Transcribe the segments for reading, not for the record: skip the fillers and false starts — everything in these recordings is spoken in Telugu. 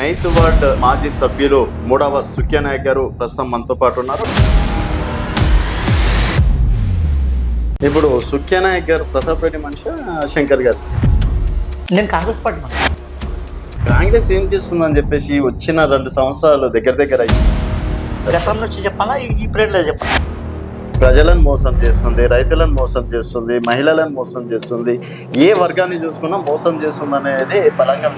9th వార్డ్ మాజీ సభ్యులు 3వ సుఖ్యా నాయక్ గారు ప్రస్తుతం మనతో పాటు ఉన్నారు. ఇప్పుడు సుఖ్యా నాయక్ గారు ప్రతాప్ రెడ్డి మనిషి, శంకర్ గారు. నేను కాంగ్రెస్ పార్టీ మనిషి. కాంగ్రెస్ ఏం చేస్తుందని చెప్పేసి వచ్చిన 2 సంవత్సరాలు దగ్గర అయ్యింది. గతం నుంచి చెప్పాలా, ఈ పీరియడ్లో చెప్పాలా? ప్రజలను మోసం చేస్తుంది, రైతులను మోసం చేస్తుంది, మహిళలను మోసం చేస్తుంది, ఏ వర్గాన్ని చూసుకున్నా మోసం చేస్తుంది అనేది బలంగా.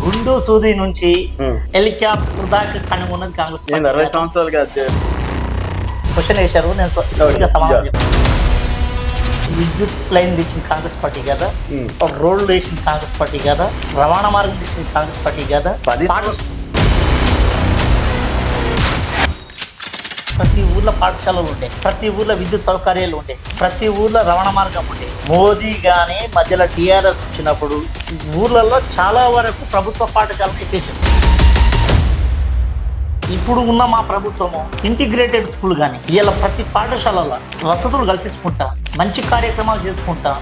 గుండు సూది నుంచి హెలికాప్టర్ దాకా కనుగొన్నది కాంగ్రెస్ పార్టీ. 60 సంవత్సరాలుగా క్వశ్చన్ వేశారు, నేను సమాధానం చెప్పాను. విద్యుత్ లైన్ తెచ్చింది కాంగ్రెస్ పార్టీ కదా, రోడ్లు వేసింది కాంగ్రెస్ పార్టీ కదా, రవాణా మార్గం తెచ్చింది కాంగ్రెస్ పార్టీ కదా. ప్రతి ఊర్లో పాఠశాలలు ఉండే, ప్రతి ఊర్లో విద్యుత్ సౌకర్యాలు ఉండే, ప్రతి ఊర్లో రవాణా మార్గం ఉండే. మోదీ కానీ మధ్యలో టీఆర్ఎస్ వచ్చినప్పుడు ఊర్లలో చాలా వరకు ప్రభుత్వ పాఠశాలకు ఎత్తేసింది. ఇప్పుడు ఉన్న మా ప్రభుత్వము ఇంటిగ్రేటెడ్ స్కూల్ కానీ ఇలా ప్రతి పాఠశాలలో వసతులు కల్పించుకుంటా, మంచి కార్యక్రమాలు చేసుకుంటా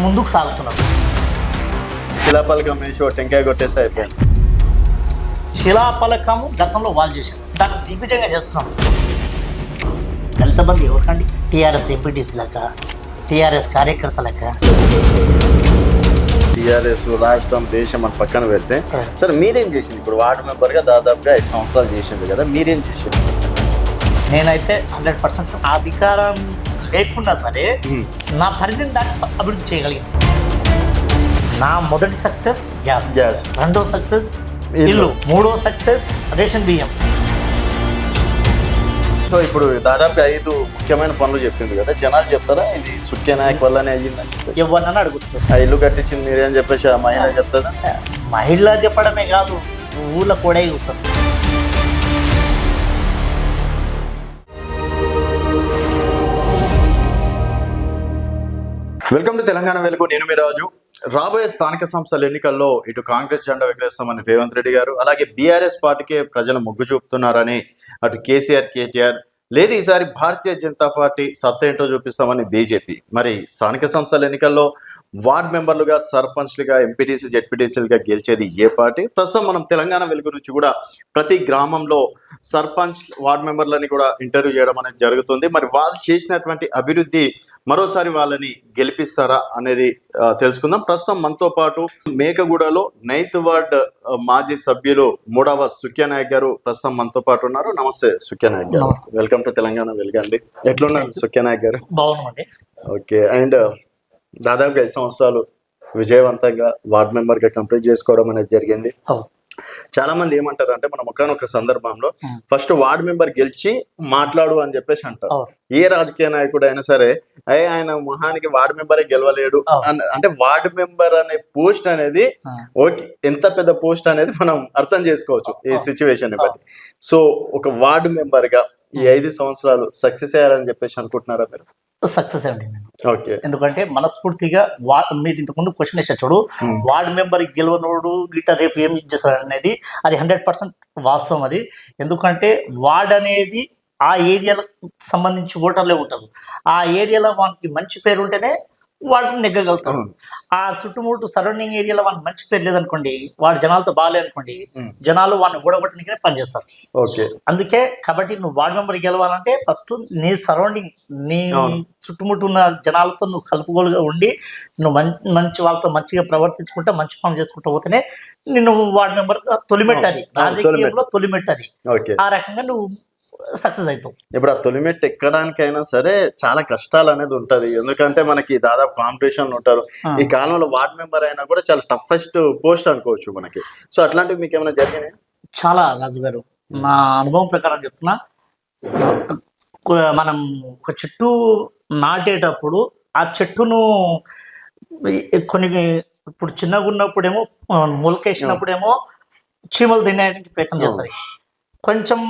ముందుకు సాగుతున్నారు. శిలాపలకం వేసి టెంకాయ కొట్టేసి అయిపోయింది. శిలాపలకము గతంలో వాళ్ళు చేశారు, దాన్ని దిగ్విజయంగా చేస్తున్నాం. దళిత బంధు ఎవరికండి? టీఆర్ఎస్ ఎంపీటీసీ లెక్క, టీఆర్ఎస్ కార్యకర్త లెక్క. టీఆర్ఎస్ రాష్ట్రం దేశం అని పక్కన పెడితే సరే మీరేం చేసింది? ఇప్పుడు వార్డు మెంబర్గా దాదాపుగా 5 సంవత్సరాలు చేసింది కదా, మీరేం చేసింది? నేనైతే 100% అధికారం లేకుండా సరే నా పరిధిని దాన్ని అభివృద్ధి చేయగలిగాను. నా మొదటి సక్సెస్ గ్యాస్, రెండో సక్సెస్ ఇల్లు, మూడో సక్సెస్ రేషన్ బియ్యం. సో ఇప్పుడు దాదాపు 5 ముఖ్యమైన పనులు చెప్పింది కదా, జనాలు చెప్తారా ఇది సుఖ్యా నాయక్ వల్లనే అయ్యిందని? ఎవరినన్నా అడుగుతున్నారు. ఆ ఇల్లు కట్టించింది మీరేం చెప్పేసి ఆ మహిళ చెప్తుందా? మహిళ చెప్పడమే కాదు, ఊళ్ళో కూడా చూస్తారు. వెల్కమ్ టు తెలంగాణ వెలుగు, నేను మీ రాజు. రాబోయే స్థానిక సంస్థల ఎన్నికల్లో ఇటు కాంగ్రెస్ జెండా ఎగరేస్తామని రేవంత్ రెడ్డి గారు, అలాగే బీఆర్ఎస్ పార్టీకే ప్రజలు మొగ్గు చూపుతున్నారని అటు కేసీఆర్, కేటీఆర్, లేదు ఈసారి భారతీయ జనతా పార్టీ సత్తా ఏంటో చూపిస్తామని బీజేపీ. మరి స్థానిక సంస్థల ఎన్నికల్లో వార్డ్ మెంబర్లుగా, సర్పంచ్లుగా, ఎంపీటీసీ, జెడ్పీటీసీలుగా గెలిచేది ఏ పార్టీ? ప్రస్తుతం మనం తెలంగాణ వెలుగు నుంచి కూడా ప్రతి గ్రామంలో సర్పంచ్, వార్డ్ మెంబర్లని కూడా ఇంటర్వ్యూ చేయడం అనేది జరుగుతుంది. మరి వాళ్ళు చేసినటువంటి అభివృద్ధి మరోసారి వాళ్ళని గెలిపిస్తారా అనేది తెలుసుకుందాం. ప్రస్తుతం మనతో పాటు మేకగూడలో 9th వార్డ్ మాజీ సభ్యులు 3వ సుఖ్యా నాయక్ గారు ప్రస్తుతం మనతో పాటు ఉన్నారు. నమస్తే సుఖ్యా నాయక్ గారు, వెల్కమ్ టు తెలంగాణ వెలుగండి. ఎట్లున్నారు సుఖ్యా నాయక్ గారు? బాగున్నామండి. ఓకే, అండ్ దాదాపుగా 5 సంవత్సరాలు విజయవంతంగా వార్డ్ మెంబర్ గా కంప్లీట్ చేసుకోవడం అనేది జరిగింది. చాలా మంది ఏమంటారు అంటే, మనం ఒకనొక సందర్భంలో ఫస్ట్ వార్డ్ మెంబర్ గెలిచి మాట్లాడు అని చెప్పేసి అంటారు. ఏ రాజకీయ నాయకుడు అయినా సరే ఆయన మొహానికి వార్డ్ మెంబరే గెలవలేడు అంటే, వార్డ్ మెంబర్ అనే పోస్ట్ అనేది ఓకే, ఎంత పెద్ద పోస్ట్ అనేది మనం అర్థం చేసుకోవచ్చు ఈ సిచ్యువేషన్ బట్టి. సో ఒక వార్డ్ మెంబర్ గా ఈ 5 సంవత్సరాలు సక్సెస్ అయ్యారని చెప్పేసి అనుకుంటున్నారా మీరు? సక్సెస్ అండి నేను. ఓకే, ఎందుకంటే మనస్ఫూర్తిగా మీరు ఇంతకుముందు క్వశ్చన్ వేసారు చూడు, వార్డు మెంబర్ గెలవనోడు గిట్ట రేపు ఏం చేస్తారు అనేది, అది 100% వాస్తవం. అది ఎందుకంటే వార్డ్ అనేది ఆ ఏరియాలకు సంబంధించి ఓటర్లే ఉంటారు. ఆ ఏరియాలో వానికి మంచి పేరు ఉంటేనే వాడు నెగ్గగలుగుతారు. ఆ చుట్టుముట్టు సరౌండింగ్ ఏరియాలో వానికి మంచి పేరు లేదనుకోండి, వాడు జనాలతో బాగాలేదనుకోండి, జనాలు వాడిని ఓడగొట్టడానికే పనిచేస్తారు. అందుకే కాబట్టి నువ్వు వార్డు మెంబర్ గెలవాలంటే ఫస్ట్ నీ సరౌండింగ్, నీ చుట్టుముట్టు ఉన్న జనాలతో నువ్వు కలుపుగోలుగా ఉండి, నువ్వు మంచి వాళ్ళతో మంచిగా ప్రవర్తించుకుంటా, మంచి పనులు చేసుకుంటూ పోతేనే నిన్ను వార్డు మెంబర్ తొలిమెట్టది, రాజకీయంలో తొలిమెట్టది. ఆ రకంగా నువ్వు సక్సెస్ అవుతావు. ఇప్పుడు ఆ తొలిమెట్టు ఎక్కడానికైనా సరే చాలా కష్టాలు అనేది ఉంటది, ఎందుకంటే మనకి దాదాపు కాంపిటీషన్ ఉంటారు. ఈ కాలంలో వార్డ్ మెంబర్ అయినా కూడా చాలా టఫెస్ట్ పోస్ట్ అనుకోవచ్చు మనకి. సో అట్లాంటివి మీకు ఏమైనా జరిగినాయి? చాలా, రాజు గారు, నా అనుభవం ప్రకారం చెప్తున్నా. మనం ఒక చెట్టు నాటేటప్పుడు ఆ చెట్టును కొన్ని ఇప్పుడు చిన్నగా ఉన్నప్పుడేమో మొలకేసినప్పుడేమో చీమలు తినడానికి ప్రయత్నం చేస్తాయి. కొంచెం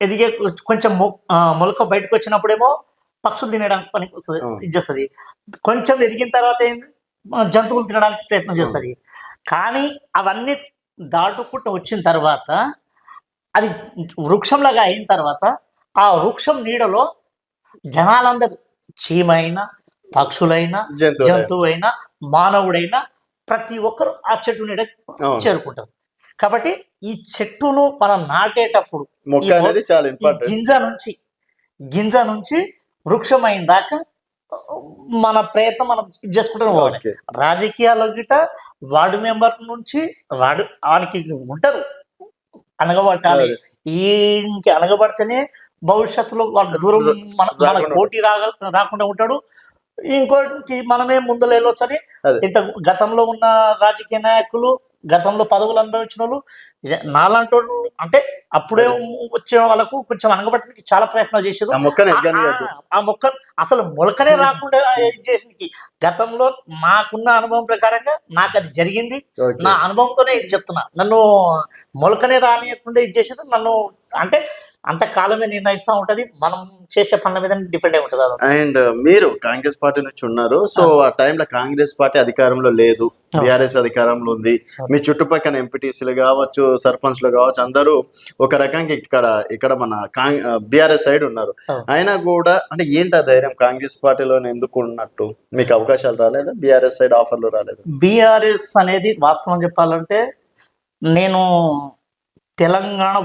ఎదిగే కొంచెం మొలక బయటకు వచ్చినప్పుడేమో పక్షులు తినడానికి పని ఇచ్చేస్తుంది. కొంచెం ఎదిగిన తర్వాత జంతువులు తినడానికి ప్రయత్నం చేస్తుంది. కానీ అవన్నీ దాటుకుంటూ వచ్చిన తర్వాత అది వృక్షంలాగా అయిన తర్వాత ఆ వృక్షం నీడలో జనాలందరూ, చీమైనా, పక్షులైనా, జంతువైనా, మానవుడైనా ప్రతి ఒక్కరు ఆ చెట్టు నీడ అవును. చేరుకుంటారు. కాబట్టి ఈ చెట్టును మనం నాటేటప్పుడు మొక్క ఈ అనేది చాలా ఈ ఇంపార్టెంట్. గింజ నుంచి వృక్షమైన దాకా మన ప్రయత్నం మనం చేసుకుంటూ పోవాలి. ఓకే. రాజకీయాల్లో గిట వార్డు మెంబర్ నుంచి వానికి ఉంటారు అనగబట్టాలి. అదే. ఈయనకి అనగబడితేనే భవిష్యత్తులో వాడు దూరం మన రాకుండా పోటీ రాకుండా ఉంటాడు. ఇంకోటి మనమే ముందులో వెళ్ళొచ్చని అదే. ఇంత గతంలో ఉన్న రాజకీయ నాయకులు, గతంలో పదవులు అనుభవించిన వాళ్ళు, నాలాంటి వాళ్ళు అంటే అప్పుడే వచ్చిన వాళ్ళకు కొంచెం అనగబట్టడానికి చాలా ప్రయత్నాలు చేశారు. ఆ మొక్కని ఎదగనియద్దు. ఆ మొక్క అసలు మొలకనే రాకుండా ఇది చేసింది. గతంలో నాకున్న అనుభవం ప్రకారంగా నాకు అది జరిగింది. ఓకే. నా అనుభవంతోనే ఇది చెప్తున్నా. నన్ను మొలకనే రానియకుండా ఇది చేసేది నన్ను అంటే అంత కాలమే నిర్ణయిస్తూ ఉంటది. మనం చేసే పనుల మీద డిపెండ్ అయి ఉంటుంది అది. అండ్ మీరు కాంగ్రెస్ పార్టీ నుంచి ఉన్నారు. సో ఆ టైంలో కాంగ్రెస్ పార్టీ అధికారంలో లేదు, బీఆర్ఎస్ అధికారంలో ఉంది. మీ చుట్టుపక్కల ఎంపీటీసీలు కావచ్చు, సర్పంచ్లు కావచ్చు, అందరూ ఒక రకంగా ఇక్కడ మన బీఆర్ఎస్ సైడ్ ఉన్నారు. అయినా కూడా అంటే ఏంటి ఆ ధైర్యం కాంగ్రెస్ పార్టీలోనే ఎందుకు ఉన్నట్టు? మీకు అవకాశాలు రాలేదా? బీఆర్ఎస్ సైడ్ ఆఫర్లు రాలేదు? బీఆర్ఎస్ అనేది వాస్తవం చెప్పాలంటే నేను తెలంగాణ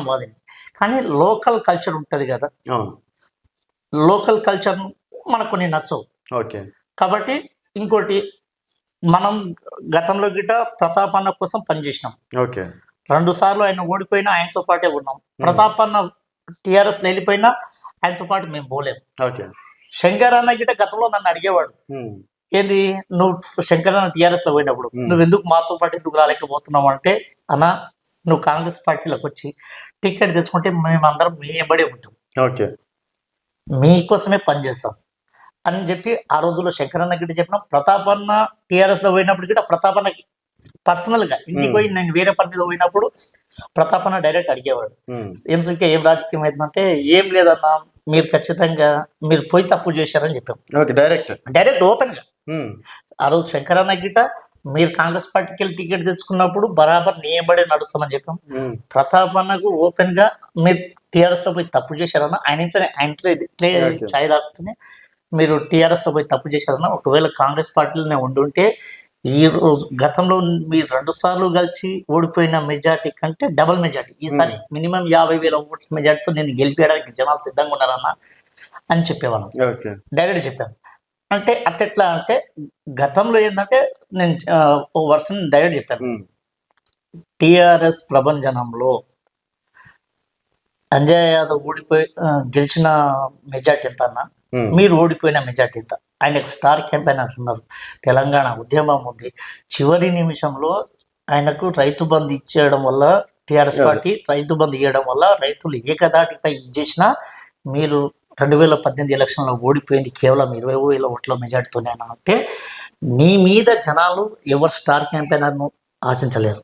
వాదిని, కానీ లోకల్ కల్చర్ ఉంటుంది కదా, అవును. లోకల్ కల్చర్ మనకు కొన్ని నచ్చవు. ఓకే. కాబట్టి ఇంకోటి మనం గతంలో గిట్ట ప్రతాప్ అన్న కోసం పనిచేసినాం. ఓకే. 2 సార్లు ఆయన ఓడిపోయినా ఆయనతో పాటే ఉన్నాం. ప్రతాప్ అన్న టీఆర్ఎస్ వెళ్ళిపోయినా ఆయనతో పాటు మేము పోలేము. ఓకే. శంకర్ అన్న గిట్ట గతంలో నన్ను అడిగేవాడు, ఏంది నువ్వు శంకర్ అన్న టీఆర్ఎస్ లో పోయినప్పుడు నువ్వు ఎందుకు మాతో పాటు ఎందుకు రాలేకపోతున్నావు అంటే, అన్న నువ్వు కాంగ్రెస్ పార్టీలోకి వచ్చి టికెట్ తెచ్చుకుంటే మేమందరం మీ వెంబడే ఉంటాం, ఓకే, మీకోసమే పనిచేస్తాం అని చెప్పి ఆ రోజుల్లో శంకరన్న గిట్ట చెప్పినాం. ప్రతాప్ అన్న టీఆర్ఎస్ లో పోయినప్పుడు గిట్ట ప్రతాప్ అన్న పర్సనల్ గా ఇంటికి పోయి నేను వేరే పని మీద పోయినప్పుడు ప్రతాప్ అన్న డైరెక్ట్ అడిగేవాడు, ఏం రాజకీయం అయిందంటే, ఏం లేదన్నా మీరు ఖచ్చితంగా మీరు పోయి తప్పు చేశారని చెప్పాం. డైరెక్ట్ ఓపెన్ గా. ఆ రోజు శంకరన్న గిట్ట మీరు కాంగ్రెస్ పార్టీకి వెళ్ళి టికెట్ తెచ్చుకున్నప్పుడు బరాబర్ నియబడే నడుస్తామని చెప్పాం. ప్రతాప్ అన్నకు ఓపెన్ గా మీరు టీఆర్ఎస్ లో పోయి తప్పు చేశారన్న, ఆయన ఇట్లే ఛాయ్ తాకుతూనే మీరు టీఆర్ఎస్ లో పోయి తప్పు చేశారన్న, ఒకవేళ కాంగ్రెస్ పార్టీలోనే ఉండుంటే ఈ రోజు గతంలో మీరు 2 సార్లు కలిసి ఓడిపోయిన మెజార్టీ కంటే డబుల్ మెజార్టీ, ఈసారి మినిమం 50,000 ఓట్ల మెజార్టీతో నేను గెలిపేయడానికి జనాలు సిద్ధంగా ఉన్నారన్న అని చెప్పేవాళ్ళం. డైరెక్ట్ చెప్పాను. అంటే అట్టెట్లా అంటే గతంలో ఏంటంటే నేను ఓ వర్షన్ డైరెక్ట్ చెప్పాను, టిఆర్ఎస్ ప్రభంజనంలో అంజయ్ యాదవ్ గెలిచిన మెజార్టీ ఎంత అన్న, మీరు ఓడిపోయిన మెజార్టీ ఎంత. ఆయనకు స్టార్ క్యాంపెయిన్ అంటున్నారు, తెలంగాణ ఉద్యమం ఉంది, చివరి నిమిషంలో ఆయనకు రైతు బంధు ఇచ్చేయడం వల్ల, టిఆర్ఎస్ పార్టీ రైతు బంధు ఇవ్వడం వల్ల రైతులు ఏకదాటిపై ఇచ్చేసిన, మీరు 2018 ఎలక్షన్లో ఓడిపోయింది కేవలం 20,000 ఓట్ల మెజార్టీతోనే అంటే, నీ మీద జనాలు ఎవరు స్టార్ క్యాంపెయినర్ను ఆశించలేరు.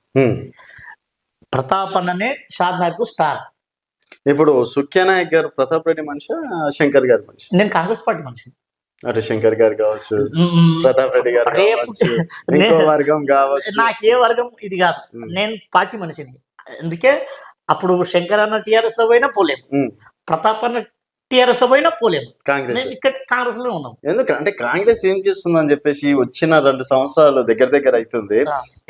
ప్రతాప్ అన్ననే షాద్నార్కు స్టార్. ఇప్పుడు సుఖ్యానాయక్ గారు ప్రతాప్ రెడ్డి మనిషి, శంకర్ గారి మనిషి? నేను కాంగ్రెస్ పార్టీ మనిషి. అటు శంకర్ గారు కావచ్చు, ప్రతాప్ రెడ్డి గారు కావచ్చు, ఇంకో వర్గం కావచ్చు, నాకే వర్గం ఇది కాదు, నేను పార్టీ మనిషిని. అందుకే అప్పుడు శంకర్ అన్న టీఆర్ఎస్ లో పోయినా పోలేము, ప్రతాప్ అన్న టీఆర్ఎస్ లో పోయినా పోలేము, ఇక్కడ కాంగ్రెస్ లో ఉన్నాం. ఎందుకంటే కాంగ్రెస్ ఏం చేస్తుందని చెప్పేసి వచ్చిన 2 సంవత్సరాలు దగ్గర అవుతుంది,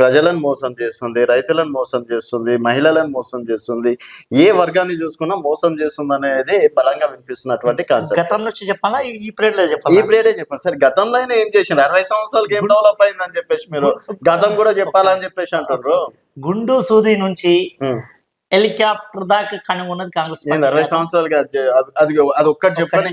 ప్రజలను మోసం చేస్తుంది, రైతులను మోసం చేస్తుంది, మహిళలను మోసం చేస్తుంది, ఏ వర్గాన్ని చూసుకున్నా మోసం చేస్తుంది అనేది బలంగా వినిపిస్తున్నటువంటి కాన్సెప్ట్. గతం నుంచి చెప్పాలా ఈ పీరియడ్ లో చెప్పాలి? ఈ పీరియడే చెప్పాలి. సరే గతంలో అయినా ఏం చేసిండు? 60 సంవత్సరాలకి ఏం డెవలప్ అయిందని చెప్పేసి మీరు గతం కూడా చెప్పాలని చెప్పేసి అంటారు. గుండు సూది నుంచి హెలికాప్టర్ దాకా కనుగొన్నది కాంగ్రెస్. 60 సంవత్సరాలుగా అది ఒక్కటి చెప్పండి,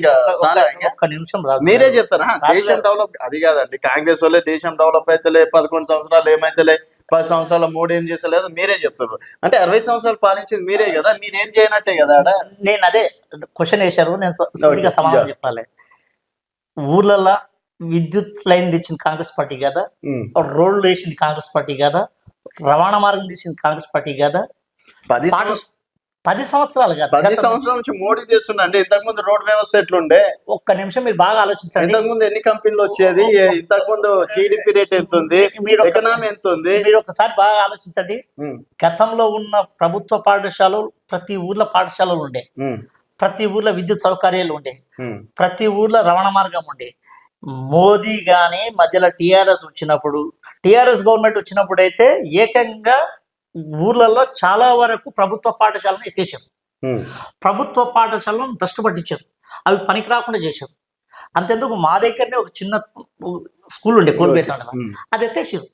ఒక్క నిమిషం రాదు, మీరే చెప్తారా దేశం డెవలప్? అది కాదండి, కాంగ్రెస్ వాళ్ళే దేశం డెవలప్ అయితేలే, 11 సంవత్సరాలు ఏమైతేలే, 10 సంవత్సరాల మోడీ ఏం చేసలేదు, మీరే చెప్తారు. అంటే 60 సంవత్సరాలు పాలించింది మీరే కదా, మీరేం చేయనట్టే కదా. నేను అదే క్వశ్చన్ వేశారు, నేను సమాధానం చెప్పాలి. ఊర్లలో విద్యుత్ లైన్ తెచ్చింది కాంగ్రెస్ పార్టీ కదా, రోడ్లు వేసింది కాంగ్రెస్ పార్టీ కదా, రవాణా మార్గం తెచ్చింది కాంగ్రెస్ పార్టీ కదా. 10 సంవత్సరాలు కాదు, 10 సంవత్సరాల నుంచి మోడీ చేస్తుండే. ఇంతకు ముందు రోడ్ వ్యవస్థ ఎట్లుండే? ఒక్క నిమిషం మీరు బాగా ఆలోచించండి. ఇంతకు ముందు ఎన్ని కంపెనీలు వచ్చేది? ఇంతకు ముందు జీడిపి రేట్ ఎంత ఉంది? ఎకనామీ ఎంత ఉంది? మీరు ఒకసారి బాగా ఆలోచించండి. గతంలో ఉన్న ప్రభుత్వ పాఠశాలలు ప్రతి ఊర్లో పాఠశాలలు ఉండే, ప్రతి ఊర్లో విద్యుత్ సౌకర్యాలు ఉండే, ప్రతి ఊర్లో రవాణా మార్గం ఉండే. మోదీ కానీ మధ్యలో టీఆర్ఎస్ వచ్చినప్పుడు, టీఆర్ఎస్ గవర్నమెంట్ వచ్చినప్పుడు అయితే ఏకంగా ఊర్లలో చాలా వరకు ప్రభుత్వ పాఠశాలను ఎత్తేసారు. ప్రభుత్వ పాఠశాలను భ్రష్టు పట్టించారు, అవి పనికి రాకుండా చేశారు. అంతెందుకు మా దగ్గరనే ఒక చిన్న స్కూల్ ఉండే కోల్బేతాండలో, అది ఎత్తేసారు.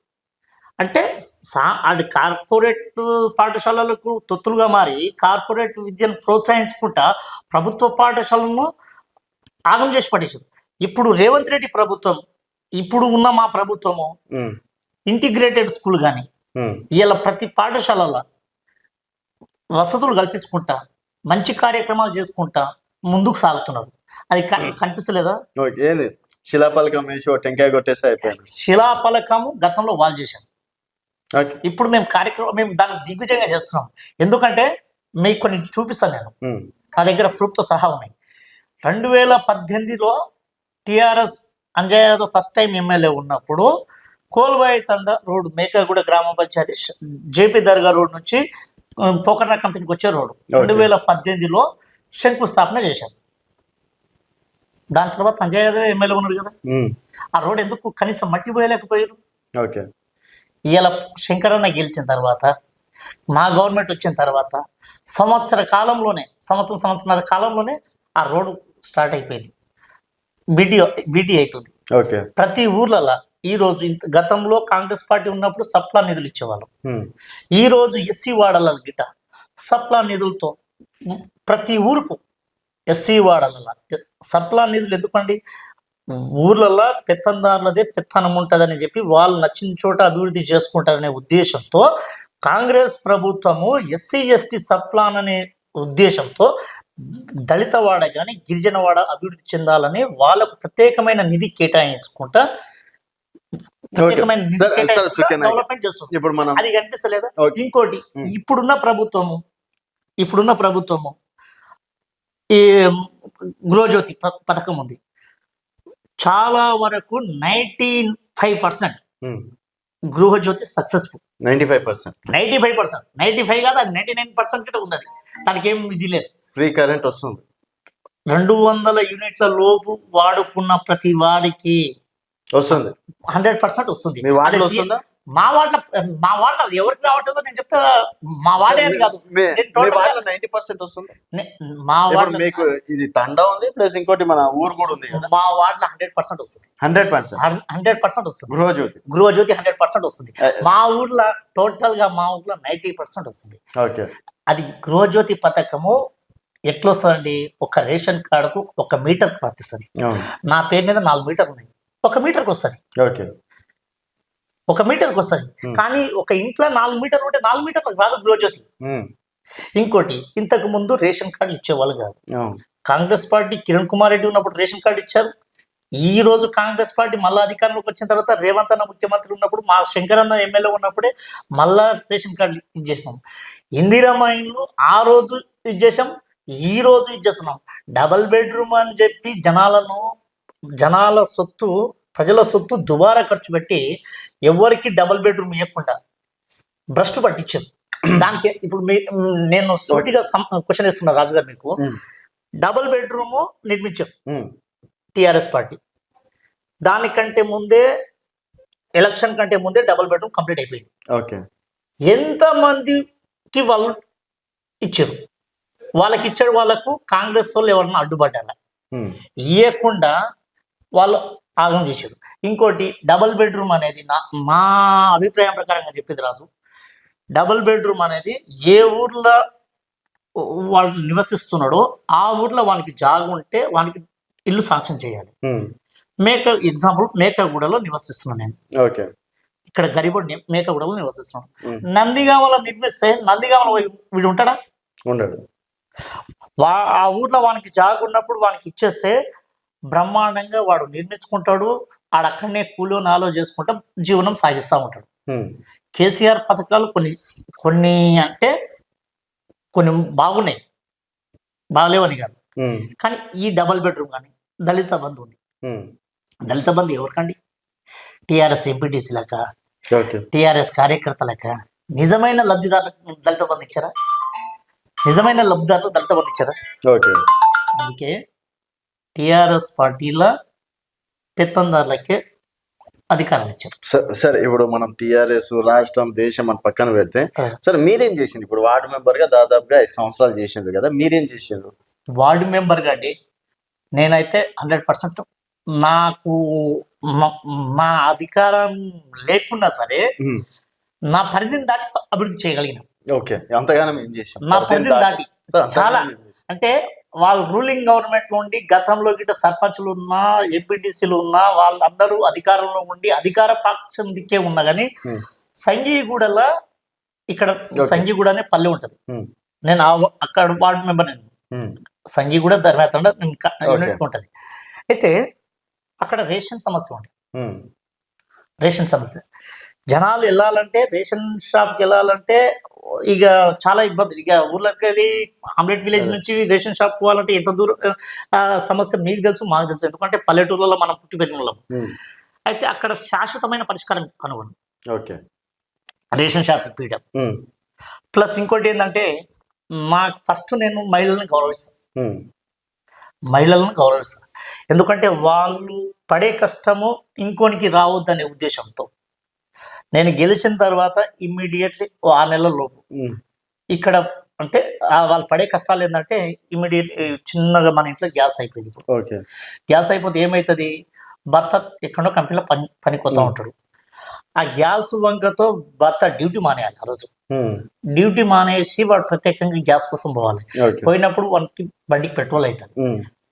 అంటే అది కార్పొరేట్ పాఠశాలలకు తొత్తులుగా మారి కార్పొరేట్ విద్యను ప్రోత్సహించుకుంటా ప్రభుత్వ పాఠశాలను ఆగం చేసి పడేసారు. ఇప్పుడు రేవంత్ రెడ్డి ప్రభుత్వం, ఇప్పుడు ఉన్న మా ప్రభుత్వము ఇంటిగ్రేటెడ్ స్కూల్ కానీ ఇలా ప్రతి పాఠశాలలో వసతులు కల్పించుకుంటా మంచి కార్యక్రమాలు చేసుకుంటా ముందుకు సాగుతున్నారు. అది కనిపిస్తలేదా? శిలాపలకం వేసి టెంకాయ కొట్టేసి అయిపోయింది. శిలాపలకము గతంలో వాళ్ళు చేశారు. ఇప్పుడు మేము దాన్ని దిగ్విజయంగా చేస్తున్నాం. ఎందుకంటే మీకు కొన్ని చూపిస్తాను నేను, నా దగ్గర ప్రూఫ్తో సహా ఉన్నాయి. 2018లో TRS Anjaiah Yadav first time MLA ఉన్నప్పుడు కోల్బాయి తండ రోడ్ మేకగూడ గ్రామ పంచాయతీ జేపీ దర్గా రోడ్ నుంచి పోకర్నా కంపెనీకి వచ్చే రోడ్డు 2018లో శంకుస్థాపన చేశారు. దాని తర్వాత అంజయ్ యాదవ్ ఎమ్మెల్యే ఉన్నాడు కదా, ఆ రోడ్ ఎందుకు కనీసం మట్టి పోయలేకపోయారు? ఇలా శంకరన్న గెలిచిన తర్వాత, మా గవర్నమెంట్ వచ్చిన తర్వాత సంవత్సరన్నర కాలంలోనే ఆ రోడ్డు స్టార్ట్ అయిపోయింది, బీటీ అవుతుంది. ప్రతి ఊర్లలో ఈ రోజు గతంలో కాంగ్రెస్ పార్టీ ఉన్నప్పుడు సప్లా నిధులు ఇచ్చేవాళ్ళం. ఈ రోజు ఎస్సీ వాడల గిట సప్లా నిధులతో ప్రతి ఊరుకు ఎస్సీ వాడల సప్లా నిధులు ఎందుకండి? ఊర్లలో పెత్తందారులదే పెత్తనం ఉంటుందని చెప్పి వాళ్ళు నచ్చిన చోట అభివృద్ధి చేసుకుంటారనే ఉద్దేశంతో కాంగ్రెస్ ప్రభుత్వము ఎస్సీ ఎస్టీ సప్లాన్ అనే ఉద్దేశంతో దళితవాడ కానీ గిరిజనవాడ అభివృద్ధి చెందాలని వాళ్ళకు ప్రత్యేకమైన నిధి కేటాయించుకుంటా డెవలప్మెంట్ చేస్తుంది. అది కనిపిస్తలేదా? ఇంకోటి ఇప్పుడున్న ప్రభుత్వము ఈ గృహజ్యోతి పథకం ఉంది. చాలా వరకు 95% గృహజ్యోతి సక్సెస్ఫుల్. 95 కాదు, అది 99% ఉంది. అది దానికి ఏం ఇది లేదు, ఫ్రీ కరెంట్ వస్తుంది. 200 యూనిట్ల లోపు వాడుకున్న ప్రతి వాడికి వస్తుంది, 100% వస్తుంది. మా వార్డులో ఎవరికి రావట్లేదో నేను చెప్తా. మా వాడే అని కాదు, 90% వస్తుంది. మా వార్డు మీకు ఇది తండా ఉంది ప్లస్ ఇంకోటి మన ఊరు కూడా ఉంది. మా వార్డులో 100% వస్తుంది. 100% వస్తుంది. గృహజ్యోతి 100% వస్తుంది. మా ఊర్లో టోటల్ గా 90% వస్తుంది. అది గృహజ్యోతి పథకము ఎట్లా వస్తుందండి? ఒక రేషన్ కార్డుకు 1 మీటర్ వర్తిస్తుంది. నా పేరు మీద 4 మీటర్లు ఉన్నాయి, 1 మీటర్కి వస్తుంది. 1 మీటర్కి వస్తుంది. కానీ ఒక ఇంట్లో 4 మీటర్లు ఉంటే 4 మీటర్లకు రాదు గృహజ్యోతి. ఇంకోటి, ఇంతకు ముందు రేషన్ కార్డు ఇచ్చేవాళ్ళు కాదు. కాంగ్రెస్ పార్టీ కిరణ్ కుమార్ రెడ్డి ఉన్నప్పుడు రేషన్ కార్డు ఇచ్చారు. ఈ రోజు కాంగ్రెస్ పార్టీ మళ్ళా అధికారంలోకి వచ్చిన తర్వాత రేవంత్ అన్న ముఖ్యమంత్రి ఉన్నప్పుడు, మా శంకరన్న ఎమ్మెల్యే ఉన్నప్పుడే మళ్ళా రేషన్ కార్డు ఇచ్చేసాం. ఇందిరమ్మ ఇల్లు ఆ రోజు ఇచ్చేసాం, ఈ రోజు ఇచ్చేస్తున్నాం. డబల్ బెడ్రూమ్ అని చెప్పి జనాల సొత్తు, ప్రజల సొత్తు దుబారా ఖర్చు పెట్టి ఎవరికి డబుల్ బెడ్రూమ్ ఇవ్వకుండా భ్రష్టు పట్టించారు. దానికి ఇప్పుడు నేను సూటిగా క్వశ్చన్ ఇస్తున్నా రాజుగారు మీకు. డబుల్ బెడ్రూమ్ నిర్మించారు టిఆర్ఎస్ పార్టీ. దానికంటే ముందే, ఎలక్షన్ కంటే ముందే డబుల్ బెడ్రూమ్ కంప్లీట్ అయిపోయింది. ఎంతమందికి వాళ్ళు ఇచ్చారు? వాళ్ళకి ఇచ్చారు. వాళ్ళకు కాంగ్రెస్ వాళ్ళు ఎవరన్నా అడ్డుపడ్డారా? ఇవ్వకుండా వాళ్ళు ఆగం చేశారు. ఇంకోటి, డబుల్ బెడ్రూమ్ అనేది మా అభిప్రాయం ప్రకారంగా చెప్పింది రాజు, డబుల్ బెడ్రూమ్ అనేది ఏ ఊర్లో వాళ్ళు నివసిస్తున్నాడో ఆ ఊర్లో వానికి జాగ ఉంటే వానికి ఇల్లు శాంక్షన్ చేయాలి. ఎగ్జాంపుల్ మేకగూడలో నివసిస్తున్నాను నేను, ఇక్కడ గరిబోడ్ మేకగూడలో నివసిస్తున్నాను. నందిగామలో నిర్మిస్తే నందిగామలో వీడు ఉంటాడా? ఉండడు. ఆ ఊర్లో వానికి జాగ ఉన్నప్పుడు వానికి ఇచ్చేస్తే బ్రహ్మాండంగా వాడు నిర్మించుకుంటాడు. ఆడక్కడనే కూలో నాలో చేసుకుంటా జీవనం సాగిస్తూ ఉంటాడు. కేసీఆర్ పథకాలు కొన్ని అంటే కొన్ని బాగున్నాయి, బాగలేవని కాదు. కానీ ఈ డబుల్ బెడ్రూమ్ కానీ దళిత బంధు ఉంది. దళిత బంధు ఎవరికండి? టిఆర్ఎస్ ఎంపీటీసీలక, టిఆర్ఎస్ కార్యకర్తలక, నిజమైన లబ్ధిదారులకు దళిత బంధు ఇచ్చారా? నిజమైన లబ్ధిదారులకు దళిత బంధు ఇచ్చారా? అందుకే టిఆర్ఎస్ పార్టీలో పెత్తందారులకే అధికారం ఇచ్చారు. సరే ఇప్పుడు మనం టిఆర్ఎస్ రాష్ట్రం దేశం అని పక్కన పెడితే సరే మీరేం చేసింది ఇప్పుడు వార్డు మెంబర్ గా దాదాపుగా 5 సంవత్సరాలు చేసిండ్రు కదా, మీరేం చేసిండ్రు? వార్డు మెంబర్గా అండి నేనైతే 100% నాకు మా అధికారం లేకున్నా సరే నా పరిధిని దాటి అభివృద్ధి చేయగలిగిన. ఓకే, అంతగానం ఏం చేసాం? నా పరిధిని దాటి చాలా అంటే వాళ్ళు రూలింగ్ గవర్నమెంట్ లో ఉండి గతంలో గిట్ట సర్పంచ్లు ఉన్నా ఎంపీటీసీలు ఉన్నా వాళ్ళందరూ అధికారంలో ఉండి అధికార పక్షం దిక్కే ఉన్నా కానీ సంఘీగూడలో ఇక్కడ సంఘీగూడ అనే పల్లె ఉంటది. నేను అక్కడ వార్డు మెంబర్, నేను సంఘీగూడ ధర్మేతండ యూనిట్ ఉంటది. అయితే అక్కడ రేషన్ సమస్య ఉంది. రేషన్ సమస్య జనాలు వెళ్ళాలంటే రేషన్ షాప్కి వెళ్ళాలంటే ఇక చాలా ఇబ్బంది. ఇక ఊర్లోకి వెళ్ళి ఆమ్లెట్ విలేజ్ నుంచి రేషన్ షాప్ పోవాలంటే ఎంత దూరం సమస్య మీకు తెలుసు మాకు తెలుసు, ఎందుకంటే పల్లెటూర్లలో మనం పుట్టి పెరిగిన వాళ్ళం. అయితే అక్కడ శాశ్వతమైన పరిష్కారం కనుగొని ఓకే రేషన్ షాప్ పీయడం. ప్లస్ ఇంకోటి ఏంటంటే నాకు ఫస్ట్ నేను మహిళలను గౌరవిస్తాను. ఎందుకంటే వాళ్ళు పడే కష్టము ఇంకోనికి రావద్దనే ఉద్దేశంతో నేను గెలిచిన తర్వాత ఇమ్మీడియట్లీ 6 నెలల లోపు ఇక్కడ అంటే వాళ్ళు పడే కష్టాలు ఏంటంటే ఇమ్మీడియట్ చిన్నగా మన ఇంట్లో గ్యాస్ అయిపోయింది. గ్యాస్ అయిపోతే ఏమవుతుంది, భర్త ఎక్కడో కంపెనీలో పనికి వస్తూ ఉంటాడు. ఆ గ్యాస్ వంకతో భర్త డ్యూటీ మానేయాలి. ఆ రోజు డ్యూటీ మానేసి వాడు ప్రత్యేకంగా గ్యాస్ కోసం పోవాలి. పోయినప్పుడు వానికి బండికి పెట్రోల్ అవుతుంది,